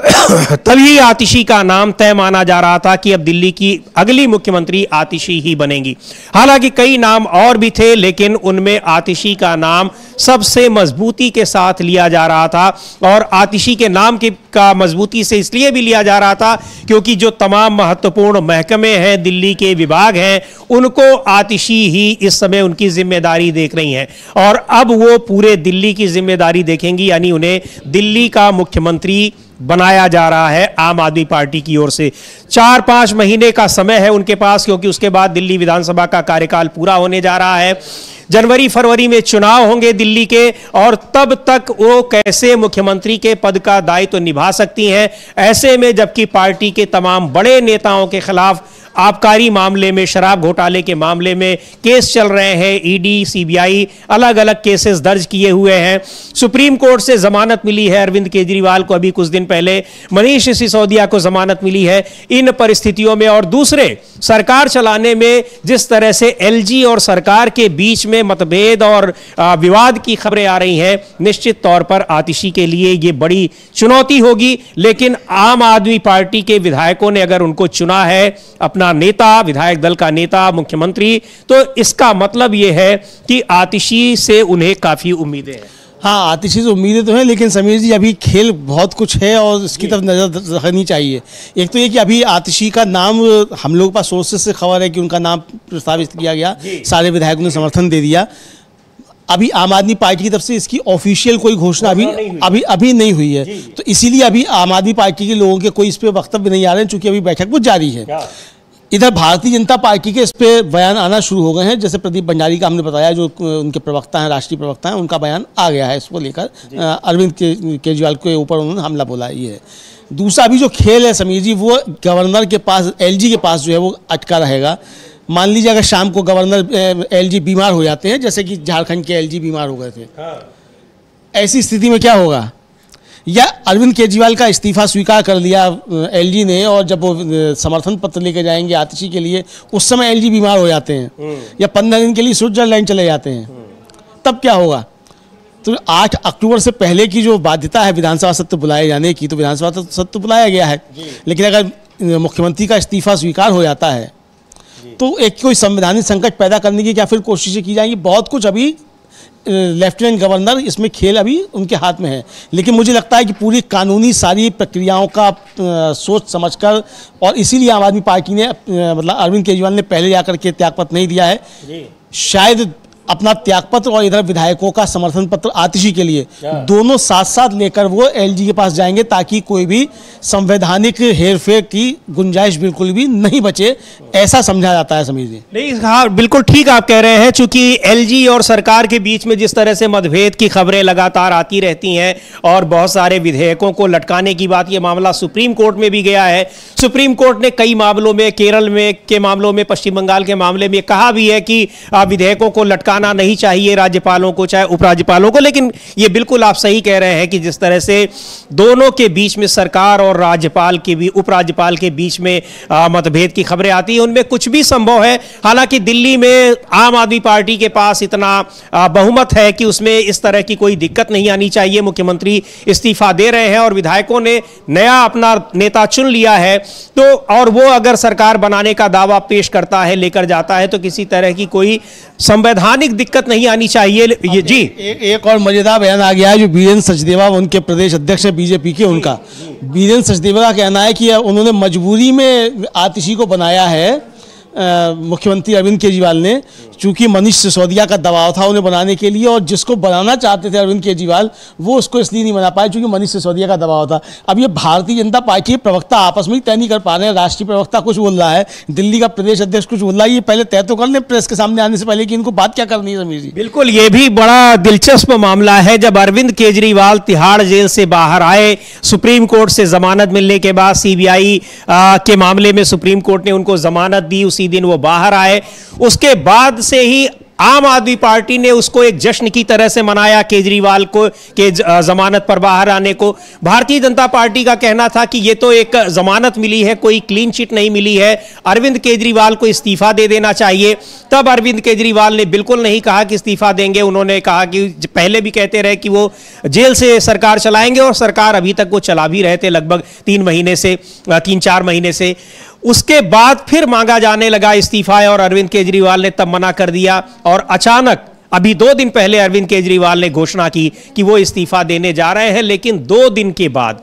तभी आतिशी का नाम तय माना जा रहा था कि अब दिल्ली की अगली मुख्यमंत्री आतिशी ही बनेंगी। हालांकि कई नाम और भी थे, लेकिन उनमें आतिशी का नाम सबसे मजबूती के साथ लिया जा रहा था। और आतिशी के नाम का मजबूती से इसलिए भी लिया जा रहा था क्योंकि जो तमाम महत्वपूर्ण महकमे हैं, दिल्ली के विभाग हैं, उनको आतिशी ही इस समय उनकी जिम्मेदारी देख रही हैं। और अब वो पूरे दिल्ली की जिम्मेदारी देखेंगी, यानी उन्हें दिल्ली का मुख्यमंत्री बनाया जा रहा है आम आदमी पार्टी की ओर से। 4-5 महीने का समय है उनके पास, क्योंकि उसके बाद दिल्ली विधानसभा का कार्यकाल पूरा होने जा रहा है। जनवरी फरवरी में चुनाव होंगे दिल्ली के, और तब तक वो कैसे मुख्यमंत्री के पद का दायित्व निभा सकती हैं। ऐसे में जबकि पार्टी के तमाम बड़े नेताओं के खिलाफ आबकारी मामले में, शराब घोटाले के मामले में केस चल रहे हैं, ईडी, सीबीआई अलग अलग केसेस दर्ज किए हुए हैं। सुप्रीम कोर्ट से जमानत मिली है अरविंद केजरीवाल को, अभी कुछ दिन पहले मनीष सिसोदिया को जमानत मिली है। इन परिस्थितियों में और दूसरे सरकार चलाने में जिस तरह से एलजी और सरकार के बीच में मतभेद और विवाद की खबरें आ रही हैं, निश्चित तौर पर आतिशी के लिए ये बड़ी चुनौती होगी। लेकिन आम आदमी पार्टी के विधायकों ने अगर उनको चुना है अपना नेता, विधायक दल का नेता, मुख्यमंत्री, तो इसका मतलब यह है कि आतिशी से उन्हें काफी उम्मीदें हैं। हाँ, आतिशी से उम्मीदें तो हैं, लेकिन समीर जी अभी खेल बहुत कुछ है और इसकी तरफ नज़र रखनी चाहिए। एक तो ये कि अभी आतिशी का नाम, हम लोग के पास सोर्सेस से खबर है कि उनका नाम प्रस्तावित किया गया, सारे विधायकों ने समर्थन दे दिया। अभी आम आदमी पार्टी की तरफ से इसकी ऑफिशियल कोई घोषणा अभी नहीं हुई है, तो इसीलिए अभी आम आदमी पार्टी के लोगों के कोई इस पर वक्तव्य नहीं आ रहे हैं, चूंकि अभी बैठक वो जारी है। इधर भारतीय जनता पार्टी के इस पे बयान आना शुरू हो गए हैं। जैसे प्रदीप भंडारी का हमने बताया, जो उनके प्रवक्ता हैं, राष्ट्रीय प्रवक्ता हैं, उनका बयान आ गया है इसको लेकर। अरविंद केजरीवाल के ऊपर उन्होंने हमला बोला है। ये है दूसरा अभी जो खेल है समीर जी, वो गवर्नर के पास, एलजी के पास जो है वो अटका रहेगा। मान लीजिए अगर शाम को गवर्नर एलजी बीमार हो जाते हैं, जैसे कि झारखंड के एलजी बीमार हो गए थे, ऐसी स्थिति में क्या होगा? या अरविंद केजरीवाल का इस्तीफा स्वीकार कर लिया एलजी ने, और जब वो समर्थन पत्र लेके जाएंगे आतिशी के लिए, उस समय एलजी बीमार हो जाते हैं या 15 दिन के लिए स्विट्जरलैंड चले जाते हैं, तब क्या होगा? तो 8 अक्टूबर से पहले की जो बाध्यता है विधानसभा सत्र बुलाए जाने की, तो विधानसभा सत्र बुलाया गया है, लेकिन अगर मुख्यमंत्री का इस्तीफा स्वीकार हो जाता है तो एक कोई संवैधानिक संकट पैदा करने की क्या फिर कोशिशें की जाएंगी? बहुत कुछ अभी लेफ्टिनेंट गवर्नर इसमें खेल अभी उनके हाथ में है। लेकिन मुझे लगता है कि पूरी कानूनी सारी प्रक्रियाओं का सोच समझकर, और इसीलिए आम आदमी पार्टी ने मतलब अरविंद केजरीवाल ने पहले जाकर के त्यागपत्र नहीं दिया है। शायद अपना त्यागपत्र और इधर विधायकों का समर्थन पत्र आतिशी के लिए दोनों साथ साथ लेकर वो एलजी के पास जाएंगे, ताकि कोई भी संवैधानिक हेरफेर की गुंजाइश बिल्कुल भी नहीं बचे, ऐसा समझा जाता है समीर जी। नहीं, हाँ बिल्कुल ठीक आप कह रहे हैं। चूंकि एलजी और सरकार के बीच में जिस तरह से मतभेद की खबरें लगातार आती रहती हैं और बहुत सारे विधेयकों को लटकाने की बात, ये मामला सुप्रीम कोर्ट में भी गया है। सुप्रीम कोर्ट ने कई मामलों में, केरल में के मामलों में, पश्चिम बंगाल के मामले में कहा भी है कि विधेयकों को लटकाना नहीं चाहिए राज्यपालों को, चाहे उपराज्यपालों को। लेकिन ये बिल्कुल आप सही कह रहे हैं कि जिस तरह से दोनों के बीच में, सरकार और राज्यपाल के भी, उपराज्यपाल के बीच में मतभेद की खबरें आती हैं, उनमें कुछ भी संभव है। हालांकि दिल्ली में आम आदमी पार्टी के पास इतना बहुमत है कि उसमें इस तरह की कोई दिक्कत नहीं आनी चाहिए। मुख्यमंत्री इस्तीफा दे रहे हैं और विधायकों ने नया अपना नेता चुन लिया है, तो और वो अगर सरकार बनाने का दावा पेश करता है, लेकर जाता है, तो किसी तरह की कोई संवैधानिक दिक्कत नहीं आनी चाहिए। ये जी एक और मजेदार बयान आ गया है, जो बीरेंद्र सचदेवा, उनके प्रदेश अध्यक्ष है बीजेपी के, उनका बीरेंद्र सचदेवा का कहना है कि उन्होंने मजबूरी में आतिशी को बनाया है मुख्यमंत्री अरविंद केजरीवाल ने, चूंकि मनीष सिसोदिया का दबाव था उन्हें बनाने के लिए, और जिसको बनाना चाहते थे अरविंद केजरीवाल, वो उसको इसलिए नहीं बना पाए क्योंकि मनीष सिसोदिया का दबाव था। अब ये भारतीय जनता पार्टी के प्रवक्ता आपस में तय नहीं कर पा रहे हैं। राष्ट्रीय प्रवक्ता कुछ बोल रहा है, दिल्ली का प्रदेश अध्यक्ष कुछ बोल रहा है। ये पहले तय तो कर लें प्रेस के सामने आने से पहले कि इनको बात क्या करनी है समीर जी। बिल्कुल, ये भी बड़ा दिलचस्प मामला है। जब अरविंद केजरीवाल तिहाड़ जेल से बाहर आए, सुप्रीम कोर्ट से जमानत मिलने के बाद, सीबीआई के मामले में सुप्रीम कोर्ट ने उनको जमानत दी, उसी दिन वो बाहर आए। उसके बाद से ही आम आदमी पार्टी ने उसको एक जश्न की तरह से मनाया, केजरीवाल को के जमानत पर बाहर आने को। भारतीय जनता पार्टी का कहना था कि ये तो एक जमानत मिली है, कोई क्लीन चिट नहीं मिली है, अरविंद केजरीवाल को इस्तीफा दे देना चाहिए। तब अरविंद केजरीवाल ने बिल्कुल नहीं कहा कि इस्तीफा देंगे। उन्होंने कहा कि पहले भी कहते रहे कि वो जेल से सरकार चलाएंगे, और सरकार अभी तक वो चला भी रहे थे लगभग 3-4 महीने से। उसके बाद फिर मांगा जाने लगा इस्तीफा, और अरविंद केजरीवाल ने तब मना कर दिया। और अचानक अभी 2 दिन पहले अरविंद केजरीवाल ने घोषणा की कि वो इस्तीफा देने जा रहे हैं। लेकिन 2 दिन के बाद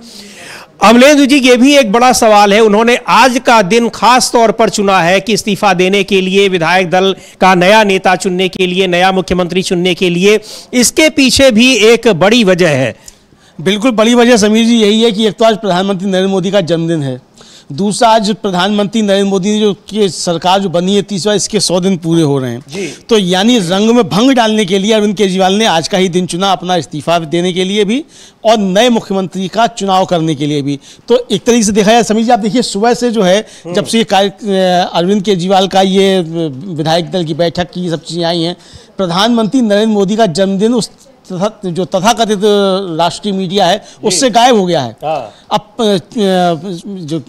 अमलेंदु जी, ये भी एक बड़ा सवाल है, उन्होंने आज का दिन खास तौर पर चुना है कि इस्तीफा देने के लिए, विधायक दल का नया नेता चुनने के लिए, नया मुख्यमंत्री चुनने के लिए। इसके पीछे भी एक बड़ी वजह है। बिल्कुल बड़ी वजह समीर जी यही है कि एक तो आज प्रधानमंत्री नरेंद्र मोदी का जन्मदिन है, दूसरा आज प्रधानमंत्री नरेंद्र मोदी जो की सरकार जो बनी है तीसरा, इसके 100 दिन पूरे हो रहे हैं। तो यानी रंग में भंग डालने के लिए अरविंद केजरीवाल ने आज का ही दिन चुना अपना इस्तीफा देने के लिए भी, और नए मुख्यमंत्री का चुनाव करने के लिए भी। तो एक तरीके से देखा जाए समीर जी, आप देखिए सुबह से जो है, जब से अरविंद केजरीवाल का ये विधायक दल की बैठक की सब चीज़ें आई हैं, प्रधानमंत्री नरेंद्र मोदी का जन्मदिन उस जो तथाकथित राष्ट्रीय मीडिया है उससे गायब हो गया है। अब जो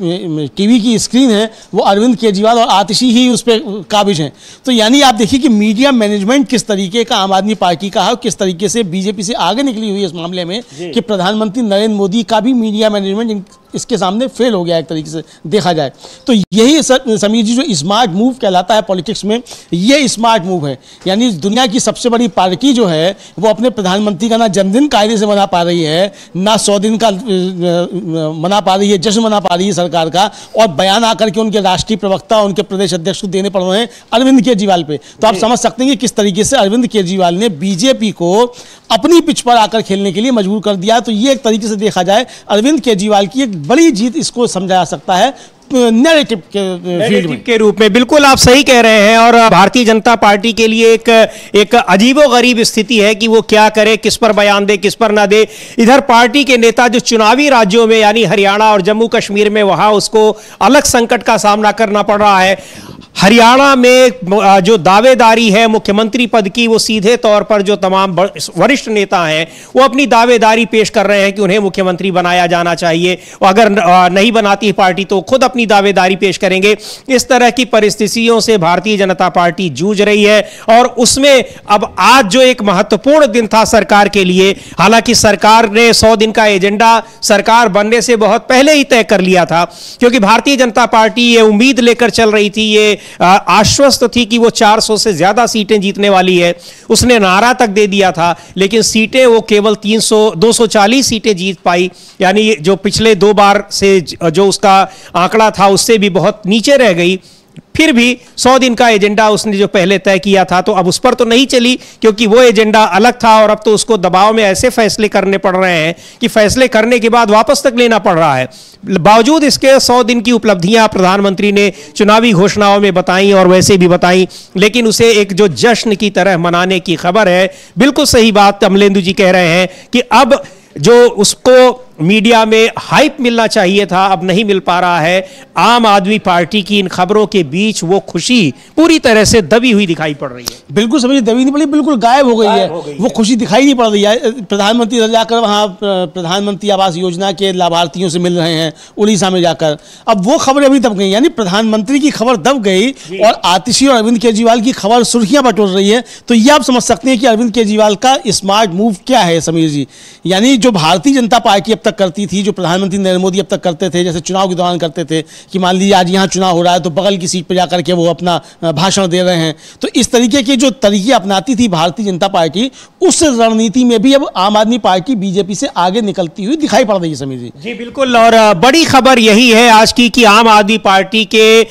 टीवी की स्क्रीन है वो अरविंद केजरीवाल और आतिशी ही उस पर काबिज हैं। तो यानी आप देखिए कि मीडिया मैनेजमेंट किस तरीके का आम आदमी पार्टी का है, किस तरीके से बीजेपी से आगे निकली हुई है इस मामले में कि प्रधानमंत्री नरेंद्र मोदी का भी मीडिया मैनेजमेंट इसके सामने फेल हो गया एक तरीके से देखा जाए। तो यही समीर जी जो स्मार्ट मूव कहलाता है पॉलिटिक्स में, ये स्मार्ट मूव है। यानी दुनिया की सबसे बड़ी पार्टी जो है वो अपने प्रधानमंत्री का ना जन्मदिन कायदे से मना पा रही है, ना 100 दिन का मना पा रही है, जश्न मना पा रही है सरकार का, और बयान आकर के उनके राष्ट्रीय प्रवक्ता, उनके प्रदेश अध्यक्ष को देने पड़ रहे हैं अरविंद केजरीवाल पे। तो आप समझ सकते हैं कि किस तरीके से अरविंद केजरीवाल ने बीजेपी को अपनी पिच पर आकर खेलने के लिए मजबूर कर दिया। तो ये एक तरीके से देखा जाए अरविंद केजरीवाल की एक बड़ी जीत इसको समझा जा सकता है नैरेटिव के रूप में। बिल्कुल आप सही कह रहे हैं। और भारतीय जनता पार्टी के लिए एक अजीबोगरीब स्थिति है कि वो क्या करे, किस पर बयान दे, किस पर ना दे। इधर पार्टी के नेता जो चुनावी राज्यों में यानी हरियाणा और जम्मू कश्मीर में, वहां उसको अलग संकट का सामना करना पड़ रहा है। हरियाणा में जो दावेदारी है मुख्यमंत्री पद की, वो सीधे तौर पर जो तमाम वरिष्ठ नेता हैं वो अपनी दावेदारी पेश कर रहे हैं कि उन्हें मुख्यमंत्री बनाया जाना चाहिए, और अगर नहीं बनाती है पार्टी तो खुद अपनी दावेदारी पेश करेंगे। इस तरह की परिस्थितियों से भारतीय जनता पार्टी जूझ रही है। और उसमें अब आज जो एक महत्वपूर्ण दिन था सरकार के लिए, हालांकि सरकार ने 100 दिन का एजेंडा सरकार बनने से बहुत पहले ही तय कर लिया था, क्योंकि भारतीय जनता पार्टी ये उम्मीद लेकर चल रही थी, ये आश्वस्त थी कि वो 400 से ज्यादा सीटें जीतने वाली है। उसने नारा तक दे दिया था, लेकिन सीटें वो केवल 240 सीटें जीत पाई, यानी जो पिछले 2 बार से जो उसका आंकड़ा था उससे भी बहुत नीचे रह गई। फिर भी 100 दिन का एजेंडा उसने जो पहले तय किया था, तो अब उस पर तो नहीं चली, क्योंकि वो एजेंडा अलग था, और अब तो उसको दबाव में ऐसे फैसले करने पड़ रहे हैं कि फैसले करने के बाद वापस तक लेना पड़ रहा है। बावजूद इसके 100 दिन की उपलब्धियां प्रधानमंत्री ने चुनावी घोषणाओं में बताई और वैसे भी बताई, लेकिन उसे एक जो जश्न की तरह मनाने की खबर है। बिल्कुल सही बात अमलेंदु जी कह रहे हैं कि अब जो उसको मीडिया में हाइप मिलना चाहिए था, अब नहीं मिल पा रहा है। आम आदमी पार्टी की इन खबरों के बीच वो खुशी पूरी तरह से दबी हुई दिखाई पड़ रही है। बिल्कुल समझिए, दबी नहीं पड़ी, बिल्कुल गायब हो गई है। वो खुशी दिखाई नहीं पड़ रही है। प्रधानमंत्री जाकर वहाँ प्रधानमंत्री आवास योजना के लाभार्थियों से मिल रहे हैं उड़ीसा में जाकर, अब वो खबरें अभी दब गई। यानी प्रधानमंत्री की खबर दब गई और आतिशी और अरविंद केजरीवाल की खबर सुर्खियां बटोर रही है। तो ये आप समझ सकते हैं कि अरविंद केजरीवाल का स्मार्ट मूव क्या है समीर जी। यानी जो भारतीय जनता पार्टी अब तक करती थी, जो प्रधानमंत्री नरेंद्र मोदी अब तक करते थे, जैसे चुनाव के दौरान करते थे कि मान लीजिए आज यहाँ चुनाव हो रहा है तो बगल की सीट पर जाकर के वो अपना भाषण दे रहे हैं, तो इस तरीके के जो तरीके अपनाती थी भारतीय जनता पार्टी, उस रणनीति में भी अब आम आदमी पार्टी बीजेपी से आगे निकलती हुई दिखाई पड़ रही है समीर जी। जी बिल्कुल, और बड़ी खबर यही है आज की कि आम आदमी पार्टी के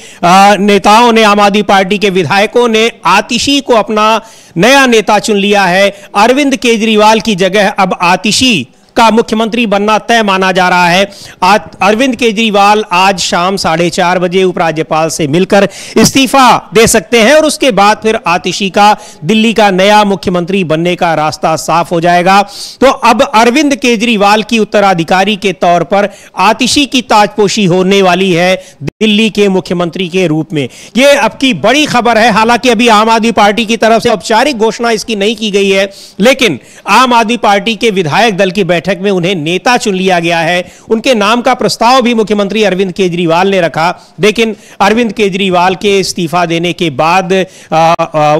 नेताओं ने, आम आदमी पार्टी के विधायकों ने आतिशी को अपना नया नेता चुन लिया है। अरविंद केजरीवाल की जगह अब आतिशी का मुख्यमंत्री बनना तय माना जा रहा है। अरविंद केजरीवाल आज शाम 4:30 बजे उपराज्यपाल से मिलकर इस्तीफा दे सकते हैं और उसके बाद फिर आतिशी का दिल्ली का नया मुख्यमंत्री बनने का रास्ता साफ हो जाएगा। तो अब अरविंद केजरीवाल की उत्तराधिकारी के तौर पर आतिशी की ताजपोशी होने वाली है दिल्ली के मुख्यमंत्री के रूप में। यह अब की बड़ी खबर है। हालांकि अभी आम आदमी पार्टी की तरफ से औपचारिक घोषणा इसकी नहीं की गई है, लेकिन आम आदमी पार्टी के विधायक दल की बैठक में उन्हें नेता चुन लिया गया है। उनके नाम का प्रस्ताव भी मुख्यमंत्री अरविंद केजरीवाल ने रखा, लेकिन अरविंद केजरीवाल के इस्तीफा देने के बाद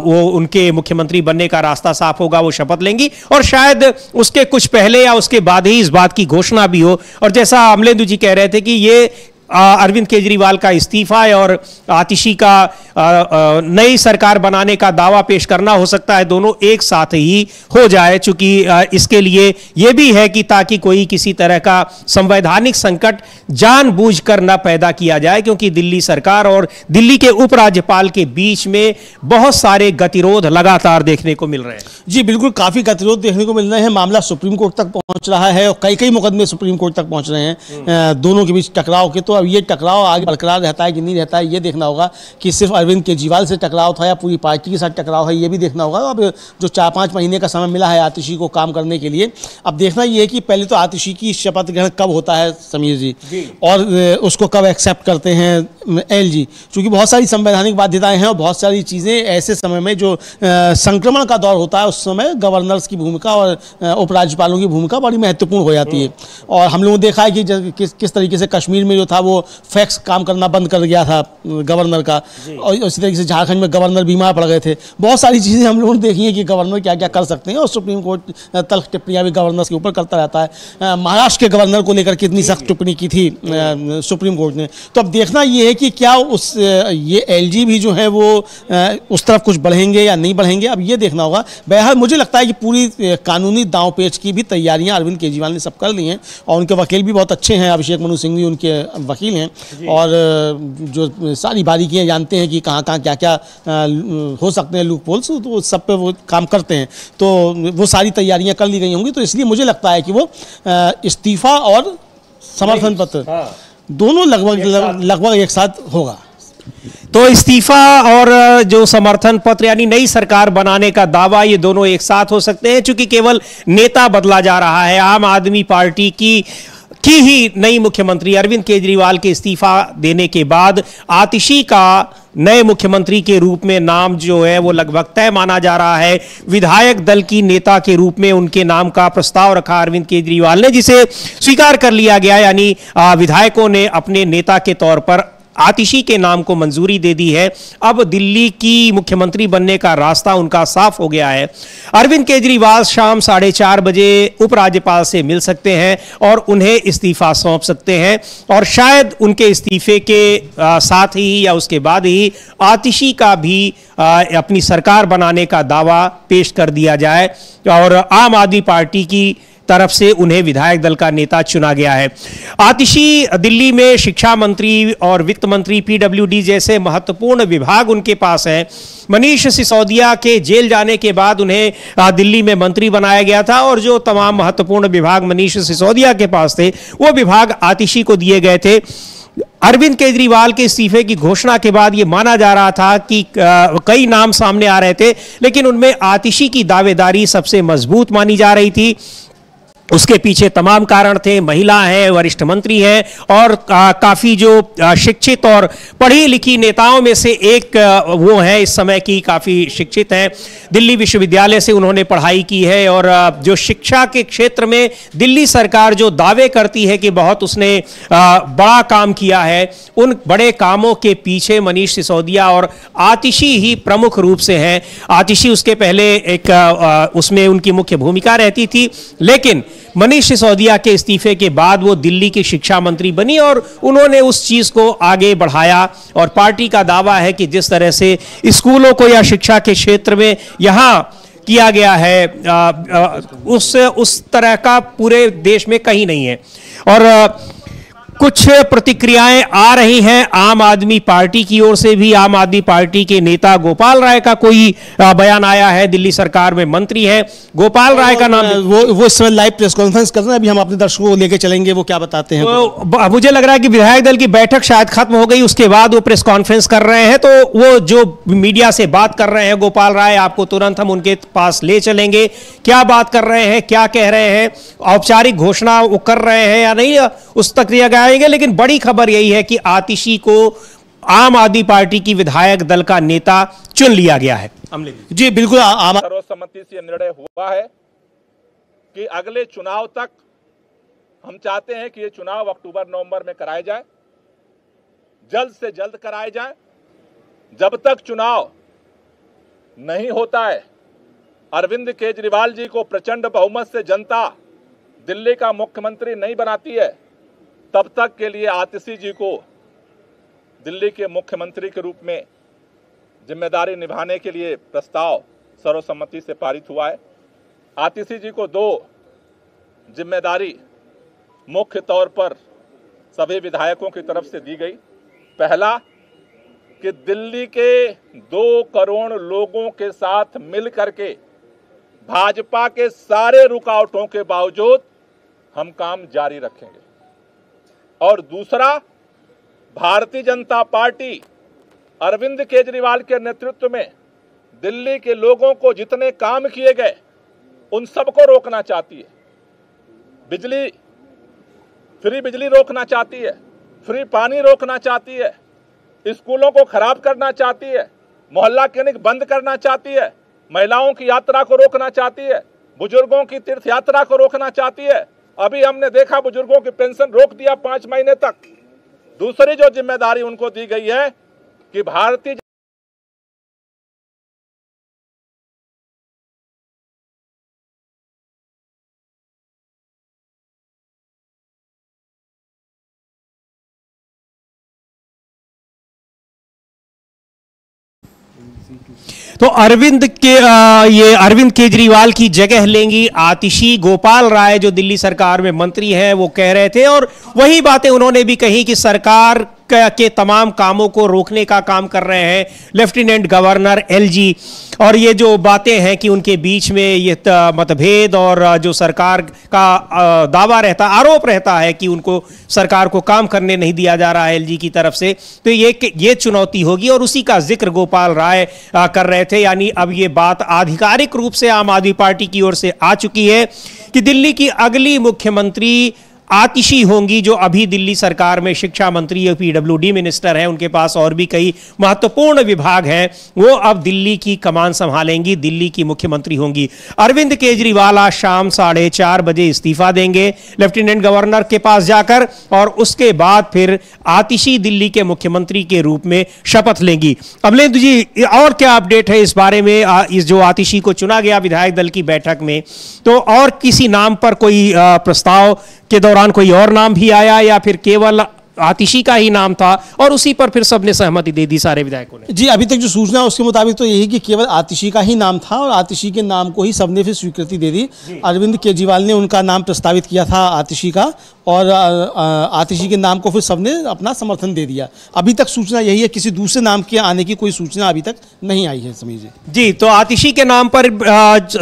वो उनके मुख्यमंत्री बनने का रास्ता साफ होगा, वो शपथ लेंगी और शायद उसके कुछ पहले या उसके बाद ही इस बात की घोषणा भी हो। और जैसा अमलेंदु जी कह रहे थे कि ये अरविंद केजरीवाल का इस्तीफा है और आतिशी का नई सरकार बनाने का दावा पेश करना हो सकता है दोनों एक साथ ही हो जाए, चूंकि इसके लिए यह भी है कि ताकि कोई किसी तरह का संवैधानिक संकट जानबूझकर न पैदा किया जाए, क्योंकि दिल्ली सरकार और दिल्ली के उपराज्यपाल के बीच में बहुत सारे गतिरोध लगातार देखने को मिल रहे हैं। जी बिल्कुल, काफी गतिरोध देखने को मिल रहे हैं। मामला सुप्रीम कोर्ट तक पहुंच रहा है और कई मुकदमे सुप्रीम कोर्ट तक पहुंच रहे हैं दोनों के बीच टकराव के। तो अब ये टकराव आगे बरकरार रहता है कि नहीं रहता है, ये देखना होगा कि सिर्फ अरविंद केजरीवाल से टकराव था या पूरी पार्टी के साथ टकराव है, ये भी देखना होगा। अब जो 4-5 महीने का समय मिला है आतिशी को काम करने के लिए, अब देखना ये है कि पहले तो आतिशी की शपथ ग्रहण कब होता है समीर जी, और उसको कब एक्सेप्ट करते हैं एलजी, क्योंकि बहुत सारी संवैधानिक बाध्यताएं हैं और बहुत सारी चीज़ें ऐसे समय में जो संक्रमण का दौर होता है उस समय गवर्नर्स की भूमिका और उपराज्यपालों की भूमिका बड़ी महत्वपूर्ण हो जाती है। और हम लोगों ने देखा है कि किस तरीके से कश्मीर में जो था वो फैक्स काम करना बंद कर गया था गवर्नर का, और इसी तरीके से झारखंड में गवर्नर बीमार पड़ गए थे। बहुत सारी चीज़ें हम लोगों ने देखी हैं कि गवर्नर क्या क्या कर सकते हैं, और सुप्रीम कोर्ट तल्ख टिप्पणियाँ भी गवर्नर्स के ऊपर करता रहता है। महाराष्ट्र के गवर्नर को लेकर कितनी सख्त टिप्पणी की थी सुप्रीम कोर्ट ने। तो अब देखना ये है कि क्या ये एलजी भी जो है वो उस तरफ कुछ बढ़ेंगे या नहीं बढ़ेंगे, अब ये देखना होगा। बहरहाल मुझे लगता है कि पूरी कानूनी दांव पेच की भी तैयारियां अरविंद केजरीवाल ने सब कर ली हैं, और उनके वकील भी बहुत अच्छे हैं। अभिषेक मनु सिंह भी उनके वकील हैं और जो सारी बारीकियां जानते हैं कि कहाँ क्या क्या हो सकते हैं लूप होल्स, तो सब पे वो काम करते हैं। तो वो सारी तैयारियां कर ली गई होंगी। तो इसलिए मुझे लगता है कि वो इस्तीफा और समर्थन पत्र दोनों लगभग एक साथ होगा। तो इस्तीफा और जो समर्थन पत्र यानी नई सरकार बनाने का दावा, ये दोनों एक साथ हो सकते हैं, चूंकि केवल नेता बदला जा रहा है। आम आदमी पार्टी की ही नई मुख्यमंत्री अरविंद केजरीवाल के इस्तीफा देने के बाद आतिशी का नए मुख्यमंत्री के रूप में नाम जो है वो लगभग तय माना जा रहा है। विधायक दल की नेता के रूप में उनके नाम का प्रस्ताव रखा अरविंद केजरीवाल ने, जिसे स्वीकार कर लिया गया, यानी विधायकों ने अपने नेता के तौर पर आतिशी के नाम को मंजूरी दे दी है। अब दिल्ली की मुख्यमंत्री बनने का रास्ता उनका साफ हो गया है। अरविंद केजरीवाल शाम 4:30 बजे उपराज्यपाल से मिल सकते हैं और उन्हें इस्तीफा सौंप सकते हैं, और शायद उनके इस्तीफे के साथ ही या उसके बाद ही आतिशी का भी अपनी सरकार बनाने का दावा पेश कर दिया जाए और आम आदमी पार्टी की तरफ से उन्हें विधायक दल का नेता चुना गया है। आतिशी दिल्ली में शिक्षा मंत्री और वित्त मंत्री, पीडब्ल्यूडी जैसे महत्वपूर्ण विभाग उनके पास हैं। मनीष सिसोदिया के जेल जाने के बाद उन्हें दिल्ली में मंत्री बनाया गया था, और जो तमाम महत्वपूर्ण विभाग मनीष सिसोदिया के पास थे वो विभाग आतिशी को दिए गए थे। अरविंद केजरीवाल के इस्तीफे की घोषणा के बाद यह माना जा रहा था कि कई नाम सामने आ रहे थे, लेकिन उनमें आतिशी की दावेदारी सबसे मजबूत मानी जा रही थी। उसके पीछे तमाम कारण थे, महिला है, वरिष्ठ मंत्री है, और काफ़ी जो शिक्षित और पढ़ी लिखी नेताओं में से एक वो है, इस समय की काफ़ी शिक्षित हैं। दिल्ली विश्वविद्यालय से उन्होंने पढ़ाई की है, और जो शिक्षा के क्षेत्र में दिल्ली सरकार जो दावे करती है कि बहुत उसने बड़ा काम किया है, उन बड़े कामों के पीछे मनीष सिसोदिया और आतिशी ही प्रमुख रूप से हैं। आतिशी उसके पहले एक उसमें उनकी मुख्य भूमिका रहती थी, लेकिन मनीष सिसोदिया के इस्तीफे के बाद वो दिल्ली की शिक्षा मंत्री बनी और उन्होंने उस चीज को आगे बढ़ाया। और पार्टी का दावा है कि जिस तरह से स्कूलों को या शिक्षा के क्षेत्र में यहां किया गया है, उस तरह का पूरे देश में कहीं नहीं है। और कुछ प्रतिक्रियाएं आ रही हैं आम आदमी पार्टी की ओर से भी। आम आदमी पार्टी के नेता गोपाल राय का कोई बयान आया है, दिल्ली सरकार में मंत्री है गोपाल राय का नाम। वो इस समय लाइव प्रेस कॉन्फ्रेंस कर रहे हैं, अभी हम अपने दर्शकों को लेकर चलेंगे, वो क्या बताते हैं। तो मुझे लग रहा है कि विधायक दल की बैठक शायद खत्म हो गई, उसके बाद वो प्रेस कॉन्फ्रेंस कर रहे हैं। तो वो जो मीडिया से बात कर रहे हैं गोपाल राय, आपको तुरंत हम उनके पास ले चलेंगे। क्या बात कर रहे हैं, क्या कह रहे हैं, औपचारिक घोषणा वो कर रहे हैं या नहीं, उस तक दिया गया। लेकिन बड़ी खबर यही है कि आतिशी को आम आदमी पार्टी की विधायक दल का नेता चुन लिया गया है। जी बिल्कुल, सर्वसम्मति से निर्णय हुआ है कि अगले चुनाव तक हम चाहते हैं कि ये चुनाव अक्टूबर नवंबर में कराए जाए, जल्द से जल्द कराए जाए। जब तक चुनाव नहीं होता है, अरविंद केजरीवाल जी को प्रचंड बहुमत से जनता दिल्ली का मुख्यमंत्री नहीं बनाती है, तब तक के लिए आतिशी जी को दिल्ली के मुख्यमंत्री के रूप में जिम्मेदारी निभाने के लिए प्रस्ताव सर्वसम्मति से पारित हुआ है। आतिशी जी को दो जिम्मेदारी मुख्य तौर पर सभी विधायकों की तरफ से दी गई। पहला कि दिल्ली के 2 करोड़ लोगों के साथ मिल करके भाजपा के सारे रुकावटों के बावजूद हम काम जारी रखेंगे, और दूसरा भारतीय जनता पार्टी अरविंद केजरीवाल के नेतृत्व में दिल्ली के लोगों को जितने काम किए गए उन सबको रोकना चाहती है। फ्री बिजली रोकना चाहती है, फ्री पानी रोकना चाहती है, स्कूलों को खराब करना चाहती है, मोहल्ला क्लिनिक बंद करना चाहती है, महिलाओं की यात्रा को रोकना चाहती है, बुजुर्गों की तीर्थ यात्रा को रोकना चाहती है। अभी हमने देखा बुजुर्गों की पेंशन रोक दिया 5 महीने तक। दूसरी जो जिम्मेदारी उनको दी गई है कि भारतीय तो अरविंद केजरीवाल की जगह लेंगी आतिशी। गोपाल राय जो दिल्ली सरकार में मंत्री हैं वो कह रहे थे, और वही बातें उन्होंने भी कही कि सरकार के तमाम कामों को रोकने का काम कर रहे हैं लेफ्टिनेंट गवर्नर एलजी। और ये जो बातें हैं कि उनके बीच में ये मतभेद और जो सरकार का दावा रहता, आरोप रहता है कि उनको सरकार को काम करने नहीं दिया जा रहा है एलजी की तरफ से, तो ये चुनौती होगी। और उसी का जिक्र गोपाल राय कर रहे थे। यानी अब ये बात आधिकारिक रूप से आम आदमी पार्टी की ओर से आ चुकी है कि दिल्ली की अगली मुख्यमंत्री आतिशी होंगी, जो अभी दिल्ली सरकार में शिक्षा मंत्री और पीडब्ल्यूडी मिनिस्टर हैं। उनके पास और भी कई महत्वपूर्ण विभाग हैं, वो अब दिल्ली की कमान संभालेंगी, दिल्ली की मुख्यमंत्री होंगी। अरविंद केजरीवाल आज शाम 4:30 बजे इस्तीफा देंगे लेफ्टिनेंट गवर्नर के पास जाकर, और उसके बाद फिर आतिशी दिल्ली के मुख्यमंत्री के रूप में शपथ लेंगी। अमलेंदु जी, और क्या अपडेट है इस बारे में? इस जो आतिशी को चुना गया विधायक दल की बैठक में, तो और किसी नाम पर कोई प्रस्ताव के दौरान कोई और नाम भी आया, या फिर केवल आतिशी का ही नाम था और उसी पर फिर सबने सहमति दे दी सारे विधायकों ने? जी, अभी तक जो सूचना है उसके मुताबिक तो यही कि केवल आतिशी का ही नाम था, और आतिशी के नाम को ही सबने फिर स्वीकृति दे दी। अरविंद केजरीवाल ने उनका नाम प्रस्तावित किया था आतिशी का, और आतिशी के नाम को फिर सबने अपना समर्थन दे दिया। अभी तक सूचना यही है, किसी दूसरे नाम के आने की कोई सूचना अभी तक नहीं आई है। समझिए जी, तो आतिशी के नाम पर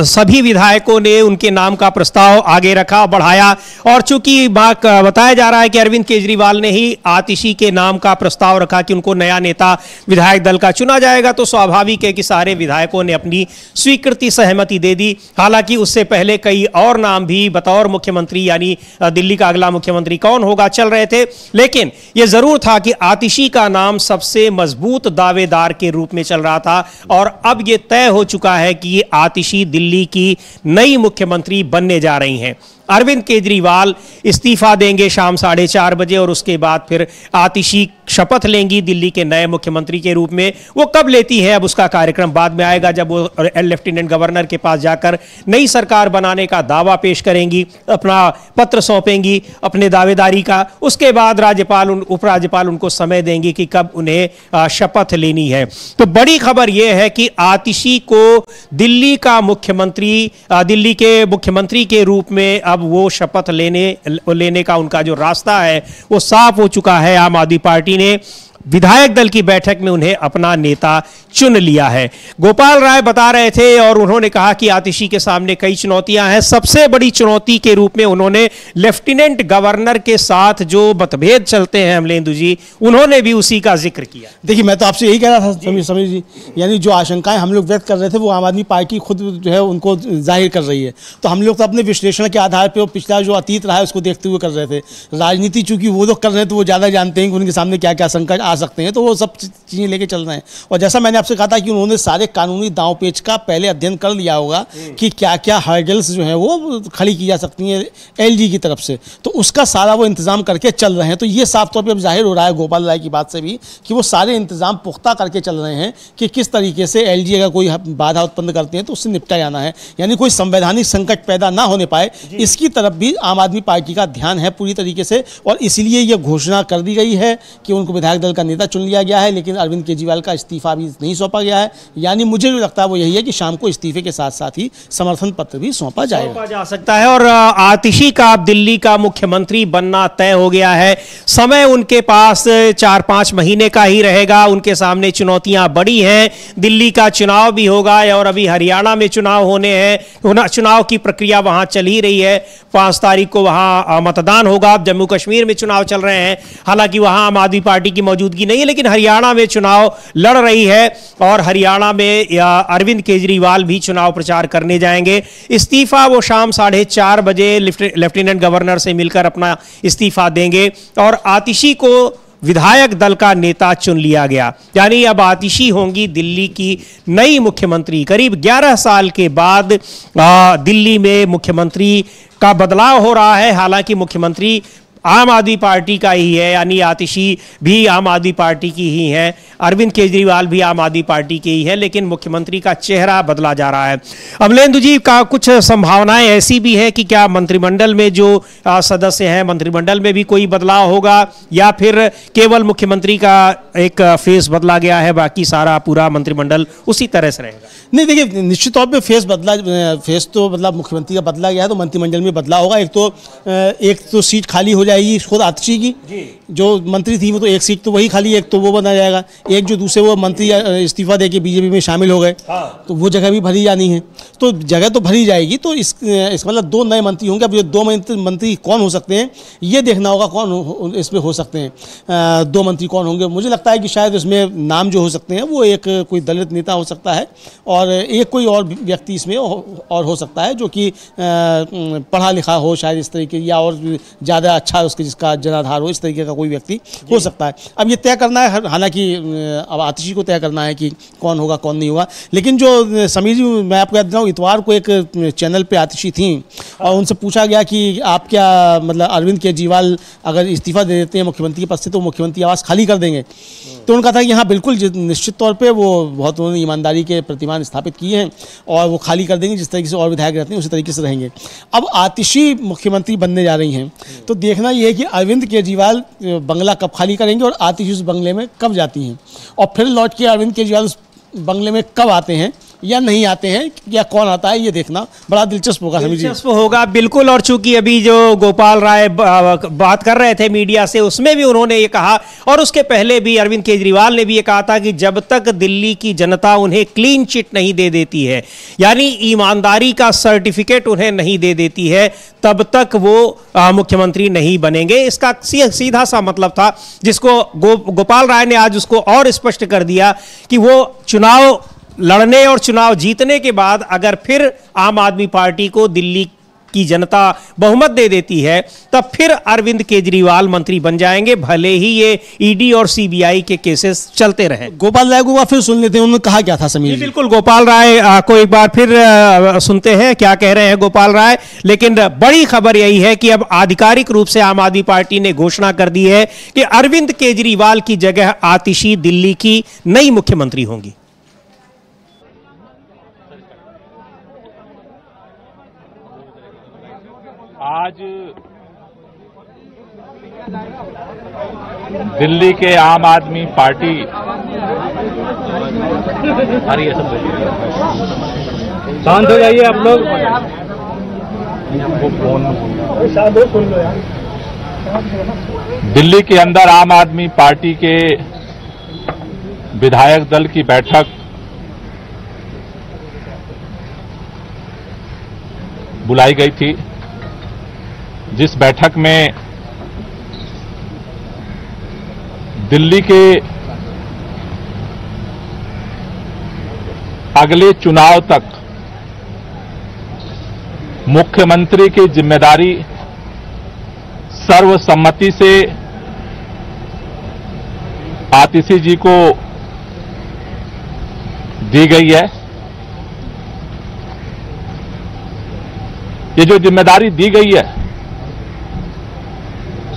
सभी विधायकों ने उनके नाम का प्रस्ताव आगे रखा, बढ़ाया, और चूंकि बताया जा रहा है कि अरविंद केजरीवाल ने ही आतिशी के नाम का प्रस्ताव रखा कि उनको नया नेता विधायक दल का चुना जाएगा, तो स्वाभाविक है कि सारे विधायकों ने अपनी स्वीकृति सहमति दे दी। हालांकि उससे पहले कई और नाम भी बतौर मुख्यमंत्री, यानी दिल्ली का अगला मुख्यमंत्री कौन होगा, चल रहे थे, लेकिन यह जरूर था कि आतिशी का नाम सबसे मजबूत दावेदार के रूप में चल रहा था। और अब यह तय हो चुका है कि आतिशी दिल्ली की नई मुख्यमंत्री बनने जा रही हैं। अरविंद केजरीवाल इस्तीफा देंगे शाम 4:30 बजे, और उसके बाद फिर आतिशी शपथ लेंगी दिल्ली के नए मुख्यमंत्री के रूप में। वो कब लेती है अब उसका कार्यक्रम बाद में आएगा, जब वो लेफ्टिनेंट गवर्नर के पास जाकर नई सरकार बनाने का दावा पेश करेंगी, अपना पत्र सौंपेंगी अपने दावेदारी का। उसके बाद राज्यपाल उपराज्यपाल उनको समय देंगे कि कब उन्हें शपथ लेनी है। तो बड़ी खबर यह है कि आतिशी को दिल्ली के मुख्यमंत्री के रूप में अब अब वो शपथ लेने का उनका जो रास्ता है वो साफ हो चुका है। आम आदमी पार्टी ने विधायक दल की बैठक में उन्हें अपना नेता चुन लिया है। गोपाल राय बता रहे थे और उन्होंने कहा कि आतिशी के सामने कई चुनौतियां हैं। सबसे बड़ी चुनौती के रूप में उन्होंने लेफ्टिनेंट गवर्नर के साथ जो मतभेद चलते हैं अमलेंदु जी, उन्होंने भी उसी का जिक्र किया। देखिए, मैं तो आपसे यही कह रहा था समीर जी, यानी जो आशंकाएं हम लोग व्यक्त कर रहे थे वो आम आदमी पार्टी खुद जो है उनको जाहिर कर रही है। तो हम लोग तो अपने विश्लेषण के आधार पर पिछला जो अतीत रहा है उसको देखते हुए कर रहे थे। राजनीति चूंकि वो लोग कर रहे हैं तो वो ज़्यादा जानते हैं कि उनके सामने क्या क्या संकट आ सकते हैं, तो वो सब चीज़ें लेके चल रहे हैं। और जैसा मैंने आपसे कहा था कि उन्होंने सारे कानूनी दांव पेच का पहले अध्ययन कर लिया होगा कि क्या क्या हर्डल्स जो हैं वो खड़ी की जा सकती हैं एलजी की तरफ से, तो उसका सारा वो इंतजाम करके चल रहे हैं। तो ये साफ तौर पे अब जाहिर हो रहा है गोपाल राय की बात से भी कि वो सारे इंतजाम पुख्ता करके चल रहे हैं कि किस तरीके से एलजी अगर कोई बाधा उत्पन्न करते हैं तो उससे निपटा जाना है, यानी कोई संवैधानिक संकट पैदा ना होने पाए, इसकी तरफ भी आम आदमी पार्टी का ध्यान है पूरी तरीके से। और इसीलिए ये घोषणा कर दी गई है कि उनको विधायक दल का नेता चुन लिया गया है, लेकिन अरविंद केजरीवाल का इस्तीफा भी नहीं सौंपा गया है। यानी मुझे जो लगता है वो यही है कि शाम को इस्तीफे के साथ साथ ही समर्थन पत्र भी सौंपा जा सकता है। और आतिशी का अब दिल्ली का मुख्यमंत्री बनना तय हो गया है। समय उनके पास 4-5 महीने का ही रहेगा। उनके सामने चुनौतियां बड़ी हैं। दिल्ली का चुनाव भी होगा और अभी हरियाणा में चुनाव होने हैं। चुनाव की प्रक्रिया वहां चल ही रही है। 5 तारीख को वहां मतदान होगा। जम्मू कश्मीर में चुनाव चल रहे हैं, हालांकि वहां आम आदमी पार्टी की मौजूदगी नहीं है, लेकिन हरियाणा में चुनाव लड़ रही है और हरियाणा में अरविंद केजरीवाल भी चुनाव प्रचार करने जाएंगे। इस्तीफा वो शाम 4:30 बजे लेफ्टिनेंट गवर्नर से मिलकर अपना इस्तीफा देंगे और आतिशी को विधायक दल का नेता चुन लिया गया। यानी अब आतिशी होंगी दिल्ली की नई मुख्यमंत्री। करीब 11 साल के बाद दिल्ली में मुख्यमंत्री का बदलाव हो रहा है। हालांकि मुख्यमंत्री आम आदमी पार्टी का ही है, यानी आतिशी भी आम आदमी पार्टी की ही है, अरविंद केजरीवाल भी आम आदमी पार्टी के ही है, लेकिन मुख्यमंत्री का चेहरा बदला जा रहा है। अमलेंदु जी, का कुछ संभावनाएं ऐसी भी है कि क्या मंत्रिमंडल में जो सदस्य हैं, मंत्रिमंडल में भी कोई बदलाव होगा या फिर केवल मुख्यमंत्री का एक फेस बदला गया है, बाकी सारा पूरा मंत्रिमंडल उसी तरह से रहेगा? नहीं, देखिए, निश्चित तौर पे फेस तो मतलब मुख्यमंत्री का बदला गया है तो मंत्रिमंडल में बदलाव होगा। एक तो सीट खाली हो जाएगी खुद आतिशी की, जो मंत्री थी वो तो एक सीट तो वही खाली, एक तो वो बना जाएगा। एक जो दूसरे वो मंत्री इस्तीफा देके बीजेपी में शामिल हो गए, तो वो जगह भी भरी जानी है, तो जगह तो भरी जाएगी। तो इस मतलब 2 नए मंत्री होंगे। अब ये 2 मंत्री कौन हो सकते हैं ये देखना होगा, कौन इसमें हो सकते हैं 2 मंत्री कौन होंगे। मुझे लगता है कि शायद इसमें नाम जो हो सकते हैं वो एक कोई दलित नेता हो सकता है और एक कोई और व्यक्ति इसमें और हो सकता है जो कि पढ़ा लिखा हो शायद इस तरीके, या और ज़्यादा अच्छा उसके जिसका जनाधार हो, इस तरीके का कोई व्यक्ति हो सकता है। अब ये तय करना है, हालांकि अब आतिशी को तय करना है कि कौन होगा कौन नहीं होगा। लेकिन जो समीर जी, मैं आपको याद दिलाऊं, इतवार को एक चैनल पे आतिशी थी और उनसे पूछा गया कि आप क्या मतलब अरविंद केजरीवाल अगर इस्तीफा दे देते हैं मुख्यमंत्री के पद से तो मुख्यमंत्री आवास खाली कर देंगे? तो उन्होंने कहा था कि हाँ बिल्कुल, निश्चित तौर पर वो बहुत उन्होंने ईमानदारी के प्रतिमान स्थापित किए हैं और वो खाली कर देंगे, जिस तरीके से और विधायक रहते हैं उसी तरीके से रहेंगे। अब आतिशी मुख्यमंत्री बनने जा रही हैं, तो देखना ये है कि अरविंद केजरीवाल बंगला कब खाली करेंगे और आतिशी उस बंगले में कब जाती हैं, और फिर लौट के अरविंद केजरीवाल उस बंगले में कब आते हैं या नहीं आते हैं, या कौन आता है, ये देखना बड़ा दिलचस्प होगा। दिलचस्प होगा बिल्कुल। और चूंकि अभी जो गोपाल राय बात कर रहे थे मीडिया से, उसमें भी उन्होंने ये कहा, और उसके पहले भी अरविंद केजरीवाल ने भी ये कहा था कि जब तक दिल्ली की जनता उन्हें क्लीन चिट नहीं दे देती है, यानी ईमानदारी का सर्टिफिकेट उन्हें नहीं दे देती है, तब तक वो मुख्यमंत्री नहीं बनेंगे। इसका सीधा सा मतलब था, जिसको गोपाल राय ने आज उसको और स्पष्ट कर दिया कि वो चुनाव लड़ने और चुनाव जीतने के बाद अगर फिर आम आदमी पार्टी को दिल्ली की जनता बहुमत दे देती है, तब फिर अरविंद केजरीवाल मंत्री बन जाएंगे, भले ही ये ईडी और सीबीआई के केसेस चलते रहे। गोपाल राय को फिर सुन लेते हैं, उन्होंने कहा क्या था समीर जी? बिल्कुल, गोपाल राय को एक बार फिर सुनते हैं क्या कह रहे हैं गोपाल राय। लेकिन बड़ी खबर यही है कि अब आधिकारिक रूप से आम आदमी पार्टी ने घोषणा कर दी है कि अरविंद केजरीवाल की जगह आतिशी दिल्ली की नई मुख्यमंत्री होंगी। आज दिल्ली के आम आदमी पार्टी शांत हो जाइए आप लोग। दिल्ली के अंदर आम आदमी पार्टी के विधायक दल की बैठक बुलाई गई थी, जिस बैठक में दिल्ली के अगले चुनाव तक मुख्यमंत्री की जिम्मेदारी सर्वसम्मति से आतिशी जी को दी गई है। ये जो जिम्मेदारी दी गई है,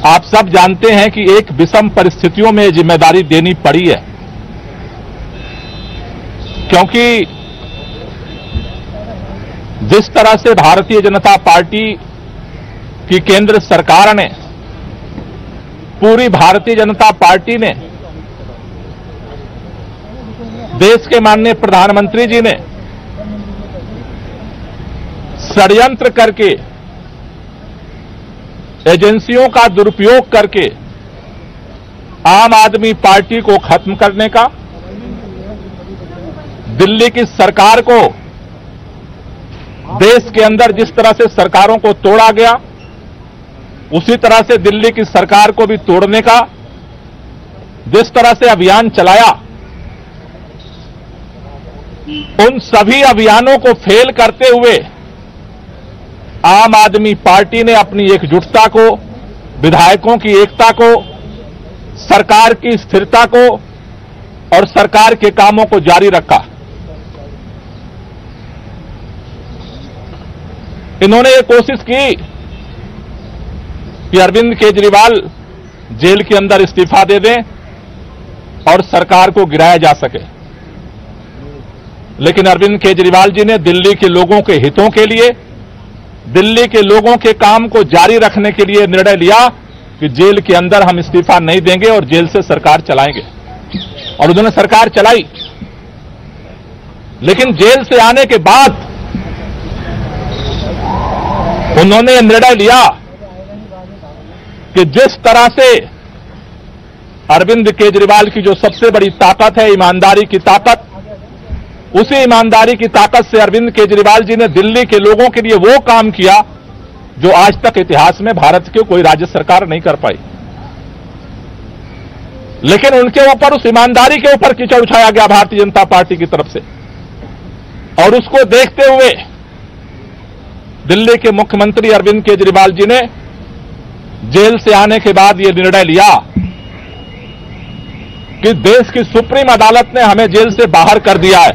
आप सब जानते हैं कि एक विषम परिस्थितियों में जिम्मेदारी देनी पड़ी है, क्योंकि जिस तरह से भारतीय जनता पार्टी की केंद्र सरकार ने, पूरी भारतीय जनता पार्टी ने, देश के माननीय प्रधानमंत्री जी ने षड्यंत्र करके, एजेंसियों का दुरुपयोग करके आम आदमी पार्टी को खत्म करने का, दिल्ली की सरकार को, देश के अंदर जिस तरह से सरकारों को तोड़ा गया उसी तरह से दिल्ली की सरकार को भी तोड़ने का जिस तरह से अभियान चलाया, उन सभी अभियानों को फेल करते हुए आम आदमी पार्टी ने अपनी एकजुटता को, विधायकों की एकता को, सरकार की स्थिरता को और सरकार के कामों को जारी रखा। इन्होंने ये कोशिश की कि अरविंद केजरीवाल जेल के अंदर इस्तीफा दे दें और सरकार को गिराया जा सके, लेकिन अरविंद केजरीवाल जी ने दिल्ली के लोगों के हितों के लिए, दिल्ली के लोगों के काम को जारी रखने के लिए निर्णय लिया कि जेल के अंदर हम इस्तीफा नहीं देंगे और जेल से सरकार चलाएंगे, और उन्होंने सरकार चलाई। लेकिन जेल से आने के बाद उन्होंने निर्णय लिया कि जिस तरह से अरविंद केजरीवाल की जो सबसे बड़ी ताकत है, ईमानदारी की ताकत, उसी ईमानदारी की ताकत से अरविंद केजरीवाल जी ने दिल्ली के लोगों के लिए वो काम किया जो आज तक इतिहास में भारत की कोई राज्य सरकार नहीं कर पाई। लेकिन उनके ऊपर, उस ईमानदारी के ऊपर कीचड़ उछाया गया भारतीय जनता पार्टी की तरफ से, और उसको देखते हुए दिल्ली के मुख्यमंत्री अरविंद केजरीवाल जी ने जेल से आने के बाद यह निर्णय लिया कि देश की सुप्रीम अदालत ने हमें जेल से बाहर कर दिया है,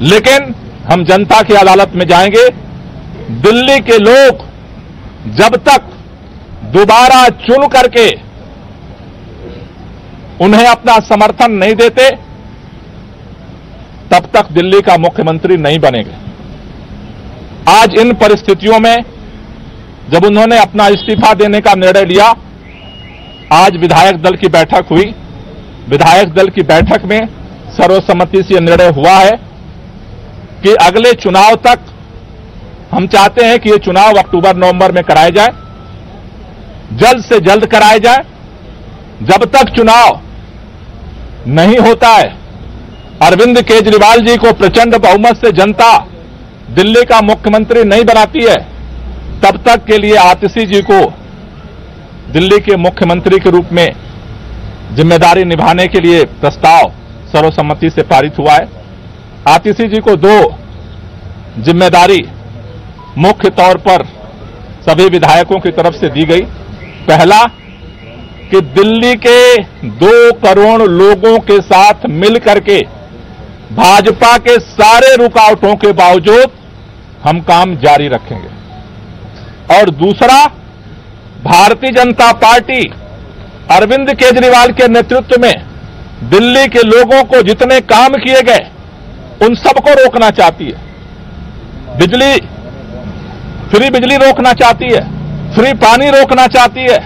लेकिन हम जनता की अदालत में जाएंगे। दिल्ली के लोग जब तक दोबारा चुन करके उन्हें अपना समर्थन नहीं देते, तब तक दिल्ली का मुख्यमंत्री नहीं बनेंगे। आज इन परिस्थितियों में जब उन्होंने अपना इस्तीफा देने का निर्णय लिया, आज विधायक दल की बैठक हुई। विधायक दल की बैठक में सर्वसम्मति से निर्णय हुआ है कि अगले चुनाव तक हम चाहते हैं कि ये चुनाव अक्टूबर-नवंबर में कराए जाए, जल्द से जल्द कराए जाए। जब तक चुनाव नहीं होता है, अरविंद केजरीवाल जी को प्रचंड बहुमत से जनता दिल्ली का मुख्यमंत्री नहीं बनाती है, तब तक के लिए आतिशी जी को दिल्ली के मुख्यमंत्री के रूप में जिम्मेदारी निभाने के लिए प्रस्ताव सर्वसम्मति से पारित हुआ है। आतिशी जी को दो जिम्मेदारी मुख्य तौर पर सभी विधायकों की तरफ से दी गई। पहला कि दिल्ली के 2 करोड़ लोगों के साथ मिलकर के भाजपा के सारे रुकावटों के बावजूद हम काम जारी रखेंगे, और दूसरा, भारतीय जनता पार्टी अरविंद केजरीवाल के नेतृत्व में दिल्ली के लोगों को जितने काम किए गए उन सबको रोकना चाहती है। फ्री बिजली रोकना चाहती है, फ्री पानी रोकना चाहती है,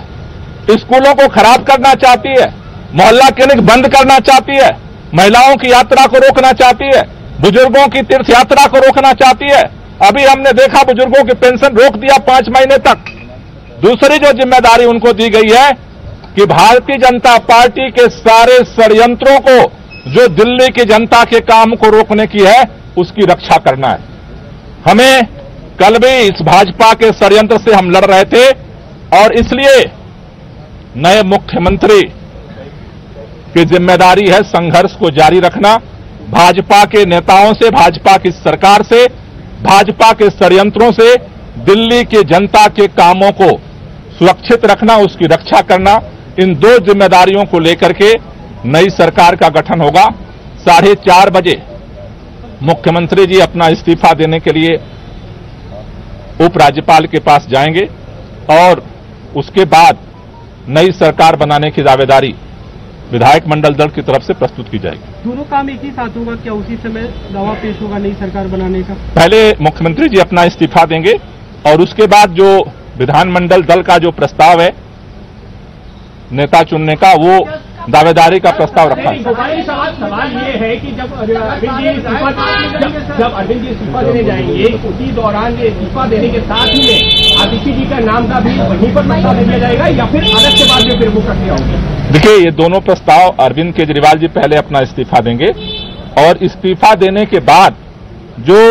स्कूलों को खराब करना चाहती है, मोहल्ला क्लिनिक बंद करना चाहती है, महिलाओं की यात्रा को रोकना चाहती है, बुजुर्गों की तीर्थ यात्रा को रोकना चाहती है, अभी हमने देखा बुजुर्गों की पेंशन रोक दिया 5 महीने तक। दूसरी जो जिम्मेदारी उनको दी गई है कि भारतीय जनता पार्टी के सारे षड्यंत्रों को, जो दिल्ली की जनता के काम को रोकने की है, उसकी रक्षा करना है। हमें कल भी इस भाजपा के षड्यंत्र से हम लड़ रहे थे और इसलिए नए मुख्यमंत्री की जिम्मेदारी है संघर्ष को जारी रखना, भाजपा के नेताओं से, भाजपा की सरकार से, भाजपा के षड्यंत्रों से दिल्ली की जनता के कामों को सुरक्षित रखना, उसकी रक्षा करना। इन 2 जिम्मेदारियों को लेकर के नई सरकार का गठन होगा। 4:30 बजे मुख्यमंत्री जी अपना इस्तीफा देने के लिए उपराज्यपाल के पास जाएंगे और उसके बाद नई सरकार बनाने की दावेदारी विधायक मंडल दल की तरफ से प्रस्तुत की जाएगी। दोनों काम एक ही साथ होगा क्या? उसी समय दावा पेश होगा नई सरकार बनाने का? पहले मुख्यमंत्री जी अपना इस्तीफा देंगे और उसके बाद जो विधानमंडल दल का जो प्रस्ताव है नेता चुनने का, वो दावेदारी का प्रस्ताव रखा है। सवाल ये है कि जब अरविंद जी इस्तीफा देने जाएंगे, उसी दौरान इस्तीफा देने के साथ ही में आतिशी जी का नाम का भी वहीं पर प्रस्ताव दिया जाएगा या फिर अलग के बाद में फिर वो प्रक्रिया होगी? देखिए, ये दोनों प्रस्ताव अरविंद केजरीवाल जी पहले अपना इस्तीफा देंगे और इस्तीफा देने के बाद जो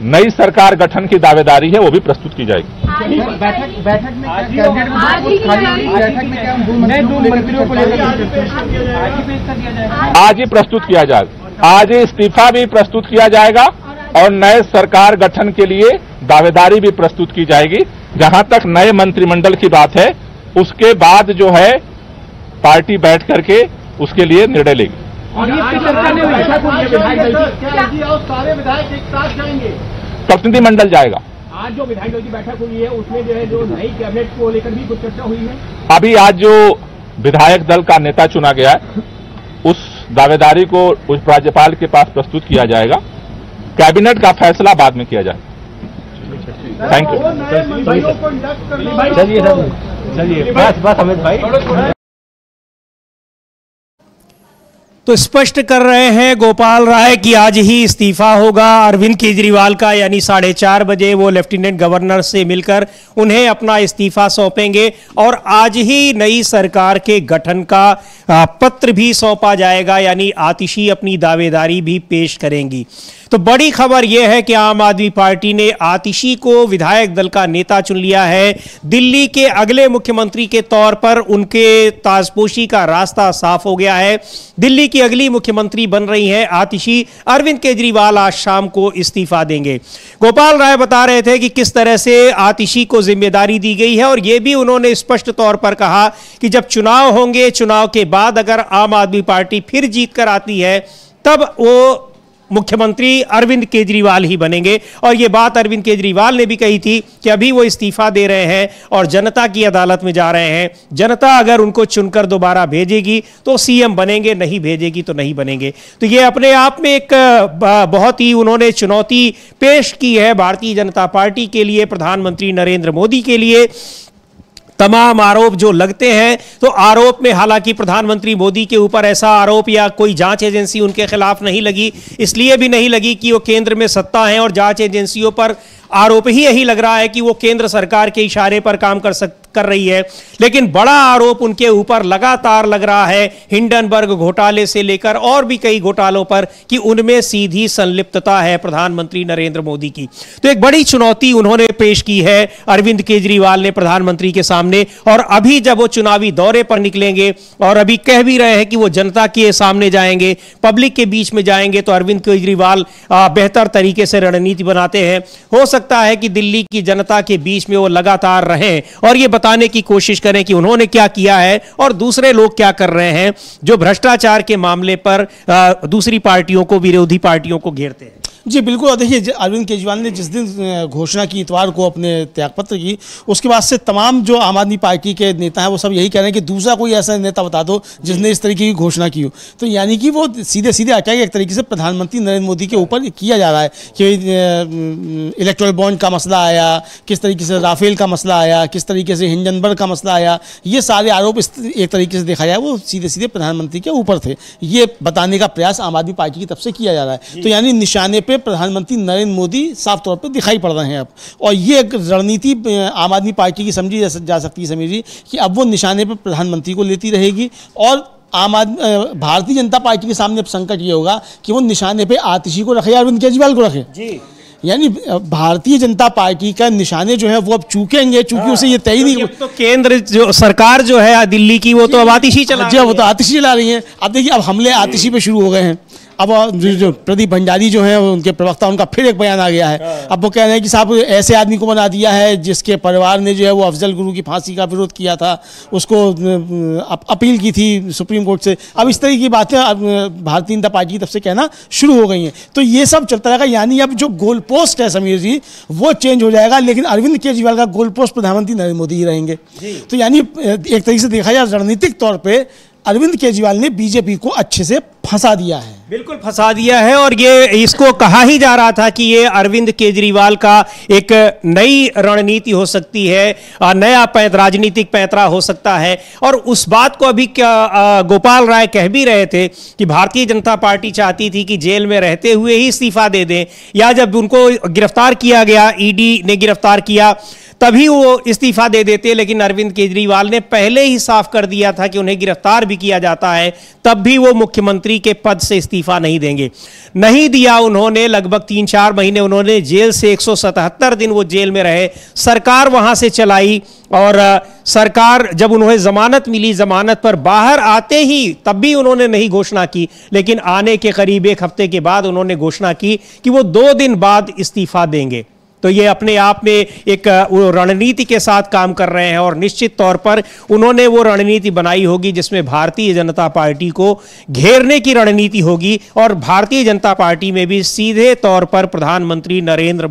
नई सरकार गठन की दावेदारी है वो भी प्रस्तुत की जाएगी। बैठक में आज ही प्रस्तुत किया जाएगा। आज ही इस्तीफा भी प्रस्तुत किया जाएगा और नए सरकार गठन के लिए दावेदारी भी प्रस्तुत की जाएगी। जहां तक नए मंत्रिमंडल की बात है, उसके बाद जो है पार्टी बैठ करके उसके लिए निर्णय लेगी। और सारे विधायक एक साथ जाएंगे, प्रतिनिधिमंडल जाएगा। आज जो विधायक दल की बैठक हुई है उसमें जो है जो नई कैबिनेट को लेकर भी कुछ चर्चा हुई है। अभी आज जो विधायक दल का नेता चुना गया है उस दावेदारी को उपराज्यपाल के पास प्रस्तुत किया जाएगा। कैबिनेट का फैसला बाद में किया जाएगा। Thank you. चलिए बस अमित भाई। तो स्पष्ट कर रहे हैं गोपाल राय कि आज ही इस्तीफा होगा अरविंद केजरीवाल का, यानी 4:30 बजे वो लेफ्टिनेंट गवर्नर से मिलकर उन्हें अपना इस्तीफा सौंपेंगे और आज ही नई सरकार के गठन का पत्र भी सौंपा जाएगा, यानी आतिशी अपनी दावेदारी भी पेश करेंगी। तो बड़ी खबर यह है कि आम आदमी पार्टी ने आतिशी को विधायक दल का नेता चुन लिया है। दिल्ली के अगले मुख्यमंत्री के तौर पर उनके ताजपोशी का रास्ता साफ हो गया है। दिल्ली की अगली मुख्यमंत्री बन रही हैं आतिशी। अरविंद केजरीवाल आज शाम को इस्तीफा देंगे। गोपाल राय बता रहे थे कि किस तरह से आतिशी को जिम्मेदारी दी गई है और यह भी उन्होंने स्पष्ट तौर पर कहा कि जब चुनाव होंगे, चुनाव के बाद अगर आम आदमी पार्टी फिर जीत कर आती है तब वो मुख्यमंत्री अरविंद केजरीवाल ही बनेंगे। और यह बात अरविंद केजरीवाल ने भी कही थी कि अभी वो इस्तीफा दे रहे हैं और जनता की अदालत में जा रहे हैं। जनता अगर उनको चुनकर दोबारा भेजेगी तो सीएम बनेंगे, नहीं भेजेगी तो नहीं बनेंगे। तो ये अपने आप में एक बहुत ही उन्होंने चुनौती पेश की है भारतीय जनता पार्टी के लिए, प्रधानमंत्री नरेंद्र मोदी के लिए। तमाम आरोप जो लगते हैं, तो आरोप में हालांकि प्रधानमंत्री मोदी के ऊपर ऐसा आरोप या कोई जांच एजेंसी उनके खिलाफ नहीं लगी, इसलिए भी नहीं लगी कि वो केंद्र में सत्ता है और जांच एजेंसियों पर आरोप ही यही लग रहा है कि वो केंद्र सरकार के इशारे पर काम कर रही है। लेकिन बड़ा आरोप उनके ऊपर लगातार लग रहा है हिंडनबर्ग घोटाले से लेकर और भी कई घोटालों पर कि उनमें सीधी संलिप्तता है प्रधानमंत्री नरेंद्र मोदी की। तो एक बड़ी चुनौती उन्होंने पेश की है अरविंद केजरीवाल ने प्रधानमंत्री के सामने। और अभी जब वो चुनावी दौरे पर निकलेंगे और अभी कह भी रहे हैं कि वो जनता के सामने जाएंगे, पब्लिक के बीच में जाएंगे, तो अरविंद केजरीवाल बेहतर तरीके से रणनीति बनाते हैं। हो सकता है कि दिल्ली की जनता के बीच में वो लगातार रहें और ये बताने की कोशिश करें कि उन्होंने क्या किया है और दूसरे लोग क्या कर रहे हैं जो भ्रष्टाचार के मामले पर दूसरी पार्टियों को, विरोधी पार्टियों को घेरते हैं। जी बिल्कुल। और देखिए, अरविंद केजरीवाल ने जिस दिन घोषणा की इतवार को अपने त्यागपत्र की, उसके बाद से तमाम जो आम आदमी पार्टी के नेता हैं वो सब यही कह रहे हैं कि दूसरा कोई ऐसा नेता बता दो जिसने इस तरीके की घोषणा की हो। तो यानी कि वो सीधे सीधे अटैक एक तरीके से प्रधानमंत्री नरेंद्र मोदी के ऊपर किया जा रहा है कि इलेक्टोरल बॉन्ड का मसला आया, किस तरीके से राफेल का मसला आया, किस तरीके से हिंडनबर्ग का मसला आया, ये सारे आरोप एक तरीके से देखा जाए वो सीधे सीधे प्रधानमंत्री के ऊपर थे। ये बताने का प्रयास आम आदमी पार्टी की तरफ से किया जा रहा है। तो यानी निशाने पे पे प्रधानमंत्री नरेंद्र मोदी साफ तौर पे दिखाई पड़ रहे हैं अब। और ये एक रणनीति आम आदमी पार्टी की समझी जा सकती है समीर जी, कि अब वो निशाने पे प्रधानमंत्री को लेती रहेगी और भारतीय जनता पार्टी के सामने अब संकट ये होगा कि वो निशाने पे आतिशी को रखे, अरविंद केजरीवाल को रखे जी। यानी भारतीय जनता पार्टी का निशाने जो है वो अब चूकेंगे, चूंकि उसे ये तय नहीं। तो केंद्र जो सरकार जो है दिल्ली की, वो तो अब आतिशी चला रही है। वो तो आतिशी चला रही है। अब देखिए, अब हमले आतिशी पे शुरू हो गए हैं। अब जो प्रदीप भंडारी जो है उनके प्रवक्ता, उनका फिर एक बयान आ गया है। अब वो कह रहे हैं कि साहब ऐसे आदमी को बना दिया है जिसके परिवार ने जो है वो अफजल गुरु की फांसी का विरोध किया था, उसको अपील की थी सुप्रीम कोर्ट से। अब इस तरह की बातें भारतीय जनता पार्टी की तरफ से कहना शुरू हो गई हैं। तो ये सब चलता रहेगा। यानी अब जो गोल पोस्ट है समीर जी, वो चेंज हो जाएगा, लेकिन अरविंद केजरीवाल का गोल पोस्ट प्रधानमंत्री नरेंद्र मोदी ही रहेंगे। तो यानी एक तरीके से देखा जाए रणनीतिक तौर पर अरविंद केजरीवाल ने बीजेपी को अच्छे से फंसा दिया है। बिल्कुल फंसा दिया है। और ये इसको कहा ही जा रहा था कि ये अरविंद केजरीवाल का एक नई रणनीति हो सकती है, नया राजनीतिक पैंतरा हो सकता है। और उस बात को अभी गोपाल राय कह भी रहे थे कि भारतीय जनता पार्टी चाहती थी कि जेल में रहते हुए ही इस्तीफा दे दें, या जब उनको गिरफ्तार किया गया, ईडी ने गिरफ्तार किया, तभी वो इस्तीफा दे देते। लेकिन अरविंद केजरीवाल ने पहले ही साफ कर दिया था कि उन्हें गिरफ्तार भी किया जाता है तब भी वो मुख्यमंत्री के पद से इस्तीफा नहीं देंगे। नहीं दिया उन्होंने। लगभग 3-4 महीने उन्होंने जेल से 177 दिन वो जेल में रहे, सरकार वहां से चलाई। और सरकार जब उन्हें जमानत मिली, जमानत पर बाहर आते ही तब भी उन्होंने नहीं घोषणा की, लेकिन आने के करीब 1 हफ्ते के बाद उन्होंने घोषणा की कि वो 2 दिन बाद इस्तीफा देंगे। तो ये अपने आप में एक रणनीति के साथ काम कर रहे हैं। और निश्चित तौर पर उन्होंने वो रणनीति बनाई होगी जिसमें भारतीय जनता पार्टी को घेरने की रणनीति होगी। और भारतीय जनता पार्टी में भी सीधे तौर पर प्रधानमंत्री नरेंद्र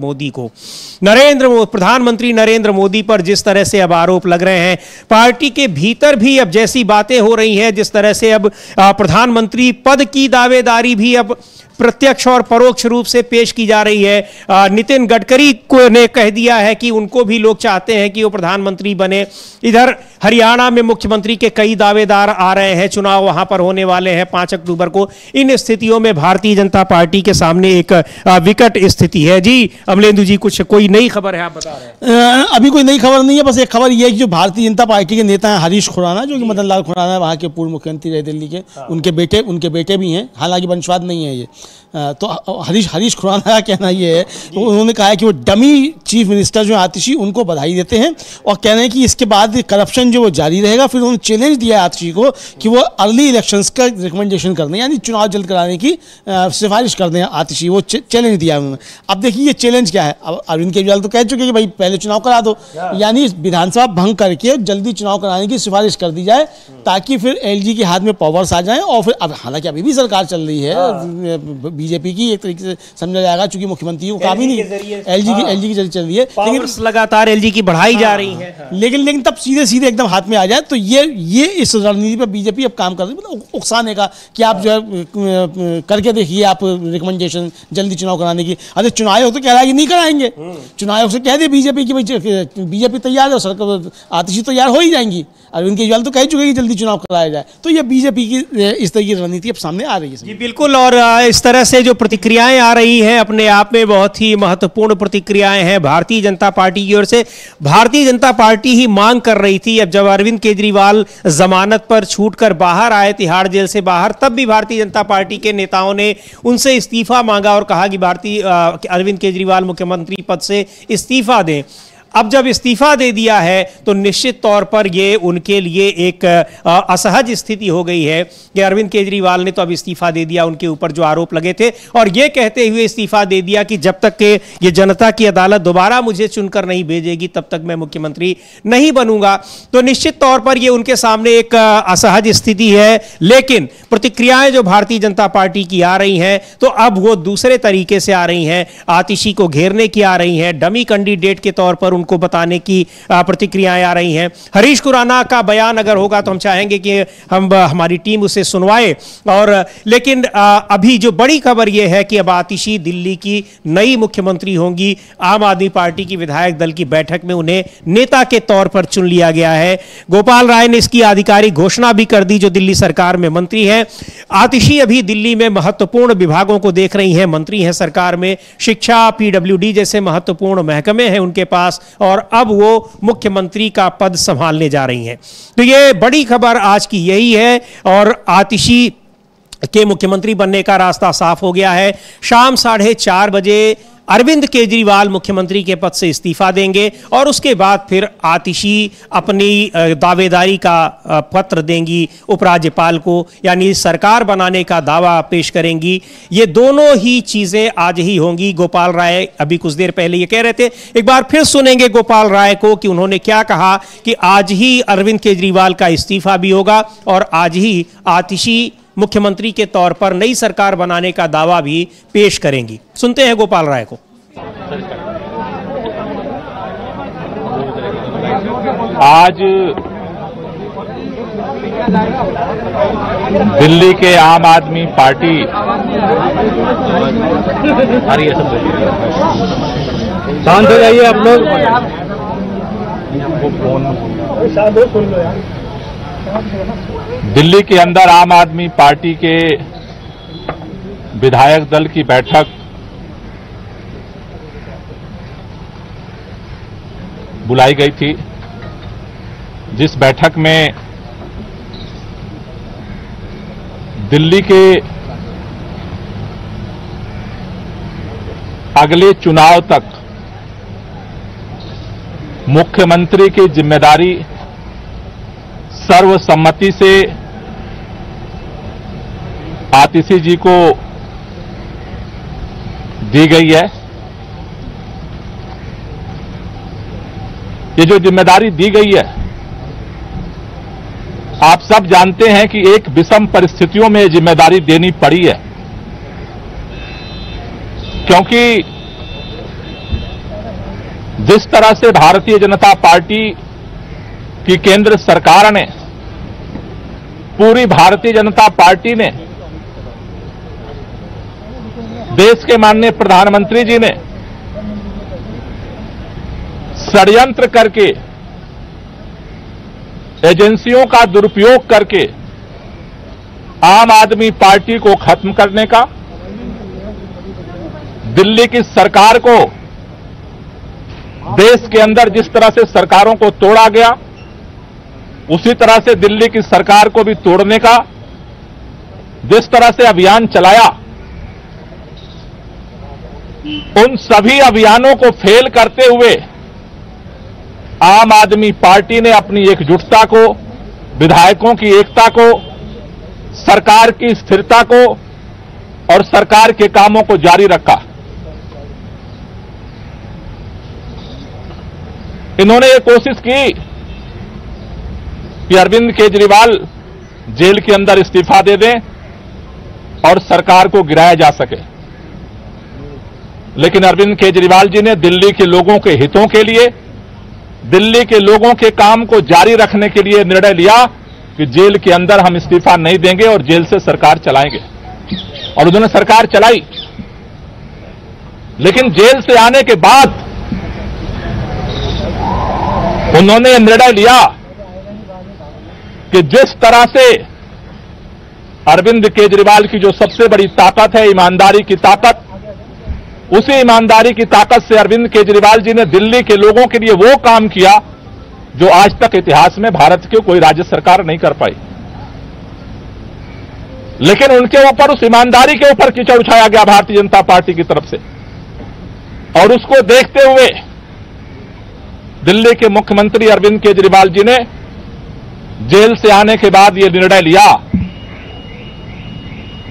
मोदी पर जिस तरह से अब आरोप लग रहे हैं, पार्टी के भीतर भी अब जैसी बातें हो रही हैं, जिस तरह से अब प्रधानमंत्री पद की दावेदारी भी अब प्रत्यक्ष और परोक्ष रूप से पेश की जा रही है। नितिन गडकरी को ने कह दिया है कि उनको भी लोग चाहते हैं कि वो प्रधानमंत्री बने। इधर हरियाणा में मुख्यमंत्री के कई दावेदार आ रहे हैं, चुनाव वहां पर होने वाले हैं 5 अक्टूबर को। इन स्थितियों में भारतीय जनता पार्टी के सामने एक विकट स्थिति है। जी अमलेंदु जी, कुछ कोई नई खबर है आप बता रहे हैं? अभी कोई नई खबर नहीं है, बस एक खबर यह है कि जो भारतीय जनता पार्टी के नेता हैं हरीश खुराना, जो कि मदन लाल खुराना वहाँ के पूर्व मुख्यमंत्री रहे दिल्ली के, उनके बेटे भी हैं, हालांकि वंशवाद नहीं है ये। तो हरीश खुराना का कहना ये है, उन्होंने कहा है कि वो डमी चीफ मिनिस्टर जो आतिशी, उनको बधाई देते हैं और कह रहे हैं कि इसके बाद करप्शन जो वो जारी रहेगा। फिर उन्होंने चैलेंज दिया है आतिशी को कि वो अर्ली इलेक्शंस का रिकमेंडेशन कर दें, यानी चुनाव जल्द कराने की सिफारिश कर दें आतिशी, वो चैलेंज दिया उन्होंने। अब देखिए ये चैलेंज क्या है। अब अरविंद केजरीवाल तो कह चुके कि भाई पहले चुनाव करा दो, यानी विधानसभा भंग करके जल्दी चुनाव कराने की सिफारिश कर दी जाए, ताकि फिर एलजी के हाथ में पावर्स आ जाएं। और फिर अब हालांकि अभी भी सरकार चल रही है बीजेपी की, एक तरीके से समझा जाएगा, चूंकि मुख्यमंत्री को काम ही नहीं, एलजी की जरिए चल रही है, लेकिन लगातार एलजी की बढ़ाई जा रही है। लेकिन तब सीधे एकदम हाथ में आ जाए तो ये इस रणनीति पर बीजेपी अब काम कर रही है, मतलब उकसाने का कि आप जो है करके देखिए, आप रिकमेंडेशन जल्दी चुनाव कराने की। अरे चुनाव आयोग तो कह रहा है कि नहीं कराएंगे, चुनाव आयोग से कह दे बीजेपी की भाई बीजेपी तैयार है, सरकार आतिशी तैयार हो ही जाएंगी। अरविंद केजरीवाल तो कह चुके कि जल्दी चुनाव कराया जाए। तो ये बीजेपी की इस तरह की रणनीति अब सामने आ रही है जी। बिल्कुल। और इस तरह से जो प्रतिक्रियाएं आ रही हैं, अपने आप में बहुत ही महत्वपूर्ण प्रतिक्रियाएं हैं भारतीय जनता पार्टी की ओर से। भारतीय जनता पार्टी ही मांग कर रही थी, अब जब अरविंद केजरीवाल जमानत पर छूटकर बाहर आए तिहाड़ जेल से बाहर, तब भी भारतीय जनता पार्टी के नेताओं ने उनसे इस्तीफा मांगा और कहा कि अरविंद केजरीवाल मुख्यमंत्री पद से इस्तीफा दें। अब जब इस्तीफा दे दिया है तो निश्चित तौर पर ये उनके लिए एक असहज स्थिति हो गई है कि अरविंद केजरीवाल ने तो अब इस्तीफा दे दिया, उनके ऊपर जो आरोप लगे थे, और ये कहते हुए इस्तीफा दे दिया कि जब तक के ये जनता की अदालत दोबारा मुझे चुनकर नहीं भेजेगी तब तक मैं मुख्यमंत्री नहीं बनूंगा। तो निश्चित तौर पर ये उनके सामने एक असहज स्थिति है। लेकिन प्रतिक्रियाएं जो भारतीय जनता पार्टी की आ रही हैं, तो अब वो दूसरे तरीके से आ रही हैं, आतिशी को घेरने की आ रही हैं, डमी कैंडिडेट के तौर पर उनको बताने की प्रतिक्रियाएं आ रही हैं। हरीश खुराना का बयान अगर होगा तो हम चाहेंगे कि हमारी टीम उसे सुनवाए। और लेकिन अभी जो बड़ी खबर यह है कि अब आतिशी दिल्ली की नई मुख्यमंत्री होंगी। आम आदमी पार्टी की विधायक दल की बैठक में उन्हें नेता के तौर पर चुन लिया गया है। गोपाल राय ने इसकी आधिकारिक घोषणा भी कर दी, जो दिल्ली सरकार में मंत्री हैं। आतिशी अभी दिल्ली में महत्वपूर्ण विभागों को देख रही हैं, मंत्री हैं सरकार में, शिक्षा, पीडब्ल्यूडी जैसे महत्वपूर्ण महकमे हैं उनके पास, और अब वो मुख्यमंत्री का पद संभालने जा रही हैं। तो ये बड़ी खबर आज की यही है, और आतिशी के मुख्यमंत्री बनने का रास्ता साफ हो गया है। शाम 4:30 बजे अरविंद केजरीवाल मुख्यमंत्री के पद से इस्तीफा देंगे, और उसके बाद फिर आतिशी अपनी दावेदारी का पत्र देंगी उपराज्यपाल को, यानी सरकार बनाने का दावा पेश करेंगी। ये दोनों ही चीजें आज ही होंगी। गोपाल राय अभी कुछ देर पहले ये कह रहे थे, एक बार फिर सुनेंगे गोपाल राय को कि उन्होंने क्या कहा, कि आज ही अरविंद केजरीवाल का इस्तीफा भी होगा और आज ही आतिशी मुख्यमंत्री के तौर पर नई सरकार बनाने का दावा भी पेश करेंगी। सुनते हैं गोपाल राय को। आज दिल्ली के आम आदमी पार्टी शांत हो जाइए आप लोग। दिल्ली के अंदर आम आदमी पार्टी के विधायक दल की बैठक बुलाई गई थी, जिस बैठक में दिल्ली के अगले चुनाव तक मुख्यमंत्री की जिम्मेदारी सर्वसम्मति से आतिशी जी को दी गई है। ये जो जिम्मेदारी दी गई है, आप सब जानते हैं कि एक विषम परिस्थितियों में जिम्मेदारी देनी पड़ी है, क्योंकि जिस तरह से भारतीय जनता पार्टी कि केंद्र सरकार ने, पूरी भारतीय जनता पार्टी ने, देश के माननीय प्रधानमंत्री जी ने षड्यंत्र करके, एजेंसियों का दुरुपयोग करके आम आदमी पार्टी को खत्म करने का, दिल्ली की सरकार को, देश के अंदर जिस तरह से सरकारों को तोड़ा गया उसी तरह से दिल्ली की सरकार को भी तोड़ने का जिस तरह से अभियान चलाया, उन सभी अभियानों को फेल करते हुए आम आदमी पार्टी ने अपनी एकजुटता को, विधायकों की एकता को, सरकार की स्थिरता को और सरकार के कामों को जारी रखा। इन्होंने ये कोशिश की कि अरविंद केजरीवाल जेल के अंदर इस्तीफा दे दें और सरकार को गिराया जा सके, लेकिन अरविंद केजरीवाल जी ने दिल्ली के लोगों के हितों के लिए, दिल्ली के लोगों के काम को जारी रखने के लिए निर्णय लिया कि जेल के अंदर हम इस्तीफा नहीं देंगे और जेल से सरकार चलाएंगे, और उन्होंने सरकार चलाई। लेकिन जेल से आने के बाद उन्होंने निर्णय लिया कि जिस तरह से अरविंद केजरीवाल की जो सबसे बड़ी ताकत है ईमानदारी की ताकत, उसी ईमानदारी की ताकत से अरविंद केजरीवाल जी ने दिल्ली के लोगों के लिए वो काम किया जो आज तक इतिहास में भारत की कोई राज्य सरकार नहीं कर पाई। लेकिन उनके ऊपर, उस ईमानदारी के ऊपर कीचड़ उछाया गया भारतीय जनता पार्टी की तरफ से, और उसको देखते हुए दिल्ली के मुख्यमंत्री अरविंद केजरीवाल जी ने जेल से आने के बाद यह निर्णय लिया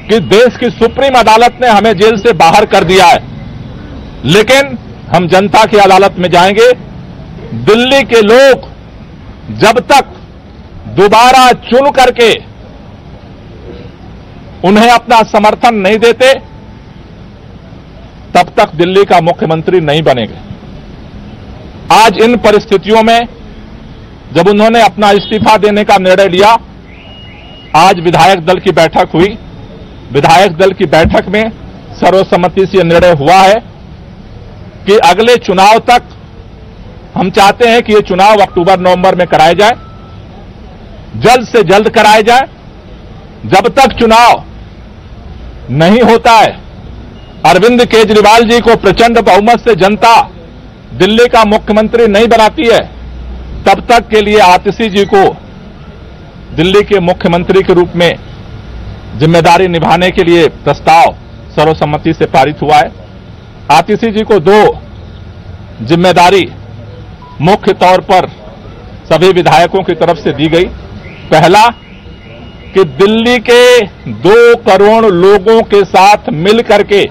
कि देश की सुप्रीम अदालत ने हमें जेल से बाहर कर दिया है, लेकिन हम जनता की अदालत में जाएंगे। दिल्ली के लोग जब तक दोबारा चुन करके उन्हें अपना समर्थन नहीं देते, तब तक दिल्ली का मुख्यमंत्री नहीं बनेंगे। आज इन परिस्थितियों में जब उन्होंने अपना इस्तीफा देने का निर्णय लिया, आज विधायक दल की बैठक हुई। विधायक दल की बैठक में सर्वसम्मति से निर्णय हुआ है कि अगले चुनाव तक हम चाहते हैं कि ये चुनाव अक्टूबर-नवंबर में कराए जाए, जल्द से जल्द कराए जाए। जब तक चुनाव नहीं होता है, अरविंद केजरीवाल जी को प्रचंड बहुमत से जनता दिल्ली का मुख्यमंत्री नहीं बनाती है, तब तक के लिए आतिशी जी को दिल्ली के मुख्यमंत्री के रूप में जिम्मेदारी निभाने के लिए प्रस्ताव सर्वसम्मति से पारित हुआ है। आतिशी जी को 2 जिम्मेदारी मुख्य तौर पर सभी विधायकों की तरफ से दी गई। पहला कि दिल्ली के 2 करोड़ लोगों के साथ मिल करके,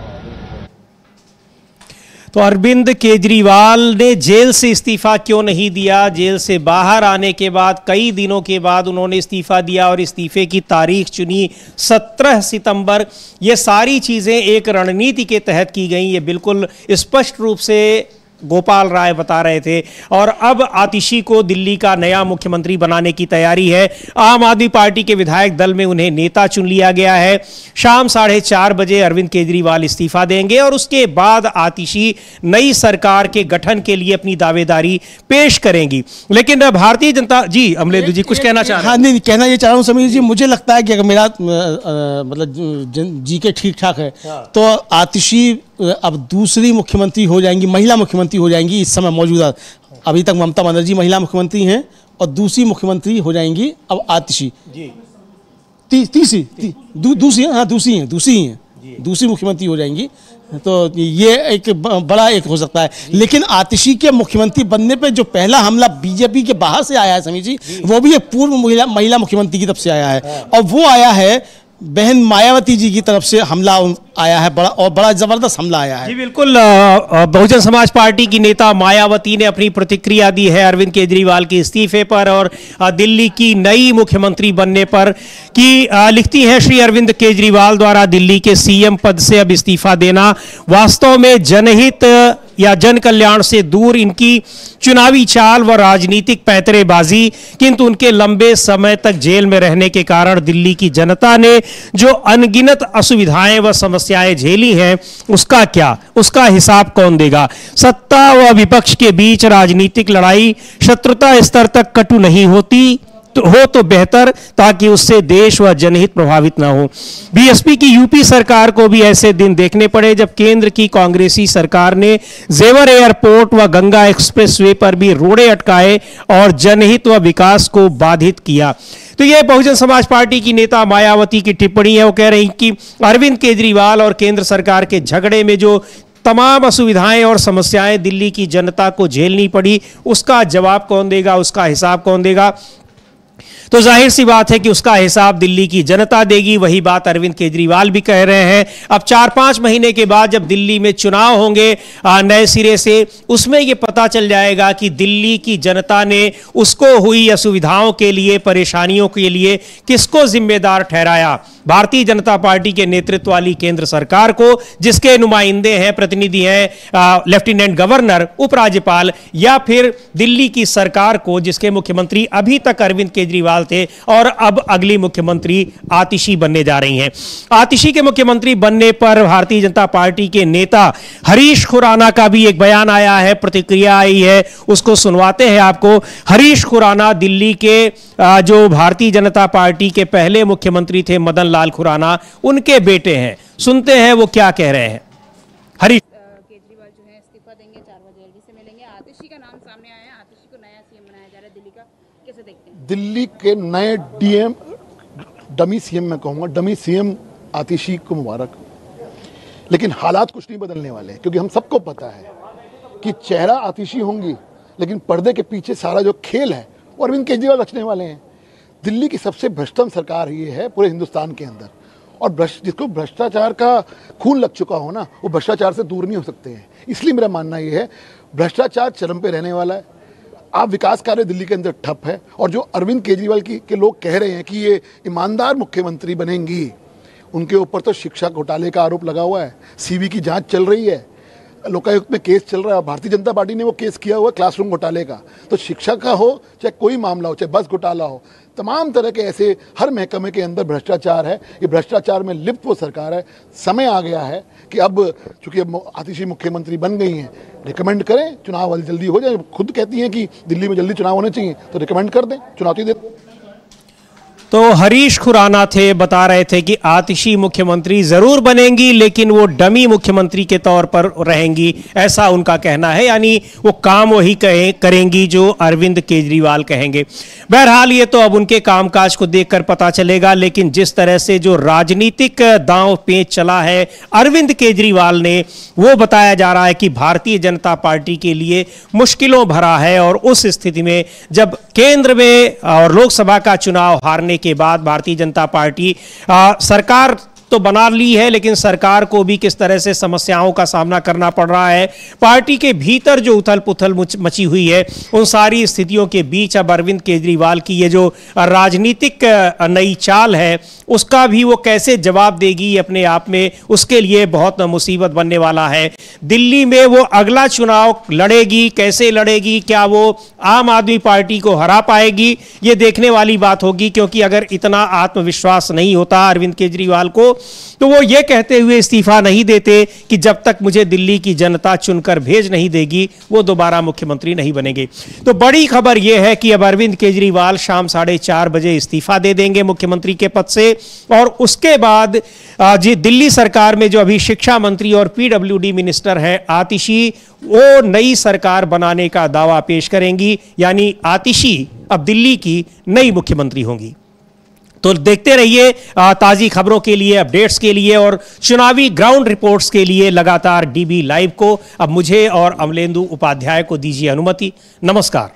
तो अरविंद केजरीवाल ने जेल से इस्तीफा क्यों नहीं दिया? जेल से बाहर आने के बाद कई दिनों के बाद उन्होंने इस्तीफा दिया और इस्तीफे की तारीख चुनी 17 सितंबर। ये सारी चीज़ें एक रणनीति के तहत की गई, ये बिल्कुल स्पष्ट रूप से गोपाल राय बता रहे थे। और अब आतिशी को दिल्ली का नया मुख्यमंत्री बनाने की तैयारी है। आम आदमी पार्टी के विधायक दल में उन्हें नेता चुन लिया गया है। शाम 4:30 बजे अरविंद केजरीवाल इस्तीफा देंगे और उसके बाद आतिशी नई सरकार के गठन के लिए अपनी दावेदारी पेश करेंगी। लेकिन भारतीय जनता जी, अमलेदु जी कुछ कहना चाह रहे हैं? हाँ, नहीं कहना ये चाह रहा हूँ समीर जी, मुझे लगता है कि अगर मेरा मतलब जी के ठीक ठाक है तो आतिशी अब दूसरी मुख्यमंत्री हो जाएंगी, महिला मुख्यमंत्री हो जाएंगी। इस समय मौजूदा अभी तक ममता बनर्जी महिला मुख्यमंत्री हैं और दूसरी मुख्यमंत्री हो जाएंगी अब आतिशी जी। दूसरी मुख्यमंत्री हो जाएंगी। तो ये एक बड़ा एक हो सकता है। लेकिन आतिशी के मुख्यमंत्री बनने पे जो पहला हमला बीजेपी के बाहर से आया है समीर जी, वो भी एक पूर्व महिला मुख्यमंत्री की तरफ से आया है। और वो आया है बहन मायावती जी की तरफ से हमला आया है, बड़ा जबरदस्त हमला आया है। जी बिल्कुल। बहुजन समाज पार्टी की नेता मायावती ने अपनी प्रतिक्रिया दी है अरविंद केजरीवाल के इस्तीफे पर और दिल्ली की नई मुख्यमंत्री बनने पर कि लिखती हैं, श्री अरविंद केजरीवाल द्वारा दिल्ली के सीएम पद से अब इस्तीफा देना वास्तव में जनहित या जन कल्याण से दूर इनकी चुनावी चाल व राजनीतिक पैंतरेबाजी। किंतु उनके लंबे समय तक जेल में रहने के कारण दिल्ली की जनता ने जो अनगिनत असुविधाएं व समस्याएं झेली हैं, उसका क्या, उसका हिसाब कौन देगा? सत्ता व विपक्ष के बीच राजनीतिक लड़ाई शत्रुता स्तर तक कटु नहीं होती तो बेहतर, ताकि उससे देश व जनहित प्रभावित ना हो। बीएसपी की यूपी सरकार को भी ऐसे दिन देखने पड़े जब केंद्र की कांग्रेसी सरकार ने जेवर एयरपोर्ट व गंगा एक्सप्रेसवे पर भी रोड़े अटकाए और जनहित व विकास को बाधित किया। तो यह बहुजन समाज पार्टी की नेता मायावती की टिप्पणी है। वो कह रही कि अरविंद केजरीवाल और केंद्र सरकार के झगड़े में जो तमाम असुविधाएं और समस्याएं दिल्ली की जनता को झेलनी पड़ी, उसका जवाब कौन देगा, उसका हिसाब कौन देगा? तो जाहिर सी बात है कि उसका हिसाब दिल्ली की जनता देगी। वही बात अरविंद केजरीवाल भी कह रहे हैं। अब 4-5 महीने के बाद जब दिल्ली में चुनाव होंगे नए सिरे से, उसमें यह पता चल जाएगा कि दिल्ली की जनता ने उसको हुई असुविधाओं के लिए, परेशानियों के लिए किसको जिम्मेदार ठहराया। भारतीय जनता पार्टी के नेतृत्व वाली केंद्र सरकार को, जिसके नुमाइंदे हैं, प्रतिनिधि हैं लेफ्टिनेंट गवर्नर, उपराज्यपाल, या फिर दिल्ली की सरकार को, जिसके मुख्यमंत्री अभी तक अरविंद केजरीवाल थे और अब अगली मुख्यमंत्री आतिशी बनने जा रही हैं। आतिशी के मुख्यमंत्री बनने पर भारतीय जनता पार्टी के नेता हरीश खुराना का भी एक बयान आया है, प्रतिक्रिया आई है, उसको सुनवाते हैं आपको। हरीश खुराना दिल्ली के जो भारतीय जनता पार्टी के पहले मुख्यमंत्री थे मदन लाल खुराना, उनके बेटे हैं। सुनते हैं वो क्या कह रहे हैं। हरीश केजरीवाल जो है इस्तीफा देंगे, 4 बजे एलजी से मिलेंगे। आतिशी का नाम सामने आया है, आतिशी को नया सीएम बनाया जा रहा है दिल्ली का, कैसे देखते हैं? दिल्ली के नए डीएम, डमी सीएम मैं कहूँगा, डमी सीएम आतिशी को मुबारक। लेकिन हालात कुछ नहीं बदलने वाले, क्योंकि हम सबको पता है कि चेहरा आतिशी होंगी, लेकिन पर्दे के पीछे सारा जो खेल है वो अरविंद केजरीवाल रचने वाले हैं। दिल्ली की सबसे भ्रष्टम सरकार ये है पूरे हिंदुस्तान के अंदर, और जिसको भ्रष्टाचार का खून लग चुका हो ना, वो भ्रष्टाचार से दूर नहीं हो सकते हैं। इसलिए मेरा मानना ये है, भ्रष्टाचार चरम पे रहने वाला है। आप विकास कार्य दिल्ली के अंदर ठप है, और जो अरविंद केजरीवाल के लोग कह रहे हैं कि ये ईमानदार मुख्यमंत्री बनेंगी, उनके ऊपर तो शिक्षा घोटाले का आरोप लगा हुआ है, सीवी की जांच चल रही है, लोकायुक्त में केस चल रहा है, भारतीय जनता पार्टी ने वो केस किया हुआ क्लासरूम घोटाले का। तो शिक्षा का हो चाहे कोई मामला हो, चाहे बस घोटाला हो, तमाम तरह के ऐसे हर महकमे के अंदर भ्रष्टाचार है। ये भ्रष्टाचार में लिप्त वो सरकार है। समय आ गया है कि अब चूंकि अब आतिशी मुख्यमंत्री बन गई हैं, रिकमेंड करें चुनाव जल्दी हो जाए। खुद कहती हैं कि दिल्ली में जल्दी चुनाव होने चाहिए, तो रिकमेंड कर दें, चुनौती दे दें। तो हरीश खुराना थे, बता रहे थे कि आतिशी मुख्यमंत्री जरूर बनेंगी लेकिन वो डमी मुख्यमंत्री के तौर पर रहेंगी, ऐसा उनका कहना है। यानी वो काम वही करेंगी जो अरविंद केजरीवाल कहेंगे। बहरहाल ये तो अब उनके कामकाज को देखकर पता चलेगा, लेकिन जिस तरह से जो राजनीतिक दांव पेच चला है अरविंद केजरीवाल ने, वो बताया जा रहा है कि भारतीय जनता पार्टी के लिए मुश्किलों भरा है। और उस स्थिति में जब केंद्र में और लोकसभा का चुनाव हारने के बाद भारतीय जनता पार्टी सरकार तो बना ली है, लेकिन सरकार को भी किस तरह से समस्याओं का सामना करना पड़ रहा है, पार्टी के भीतर जो उथल पुथल मची हुई है, उन सारी स्थितियों के बीच अब अरविंद केजरीवाल की ये जो राजनीतिक नई चाल है उसका भी वो कैसे जवाब देगी अपने आप में, उसके लिए बहुत मुसीबत बनने वाला है। दिल्ली में वो अगला चुनाव लड़ेगी, कैसे लड़ेगी, क्या वो आम आदमी पार्टी को हरा पाएगी, ये देखने वाली बात होगी। क्योंकि अगर इतना आत्मविश्वास नहीं होता अरविंद केजरीवाल को, तो वो ये कहते हुए इस्तीफा नहीं देते कि जब तक मुझे दिल्ली की जनता चुनकर भेज नहीं देगी वो दोबारा मुख्यमंत्री नहीं बनेंगे। तो बड़ी खबर यह है कि अब अरविंद केजरीवाल शाम 4:30 बजे इस्तीफा दे देंगे मुख्यमंत्री के पद से, और उसके बाद जी दिल्ली सरकार में जो अभी शिक्षा मंत्री और पीडब्ल्यूडी मिनिस्टर हैं आतिशी, वो नई सरकार बनाने का दावा पेश करेंगी। यानी आतिशी अब दिल्ली की नई मुख्यमंत्री होंगी। तो देखते रहिए ताज़ी खबरों के लिए, अपडेट्स के लिए और चुनावी ग्राउंड रिपोर्ट्स के लिए लगातार डीबी लाइव को। अब मुझे और अमलेंदु उपाध्याय को दीजिए अनुमति। नमस्कार।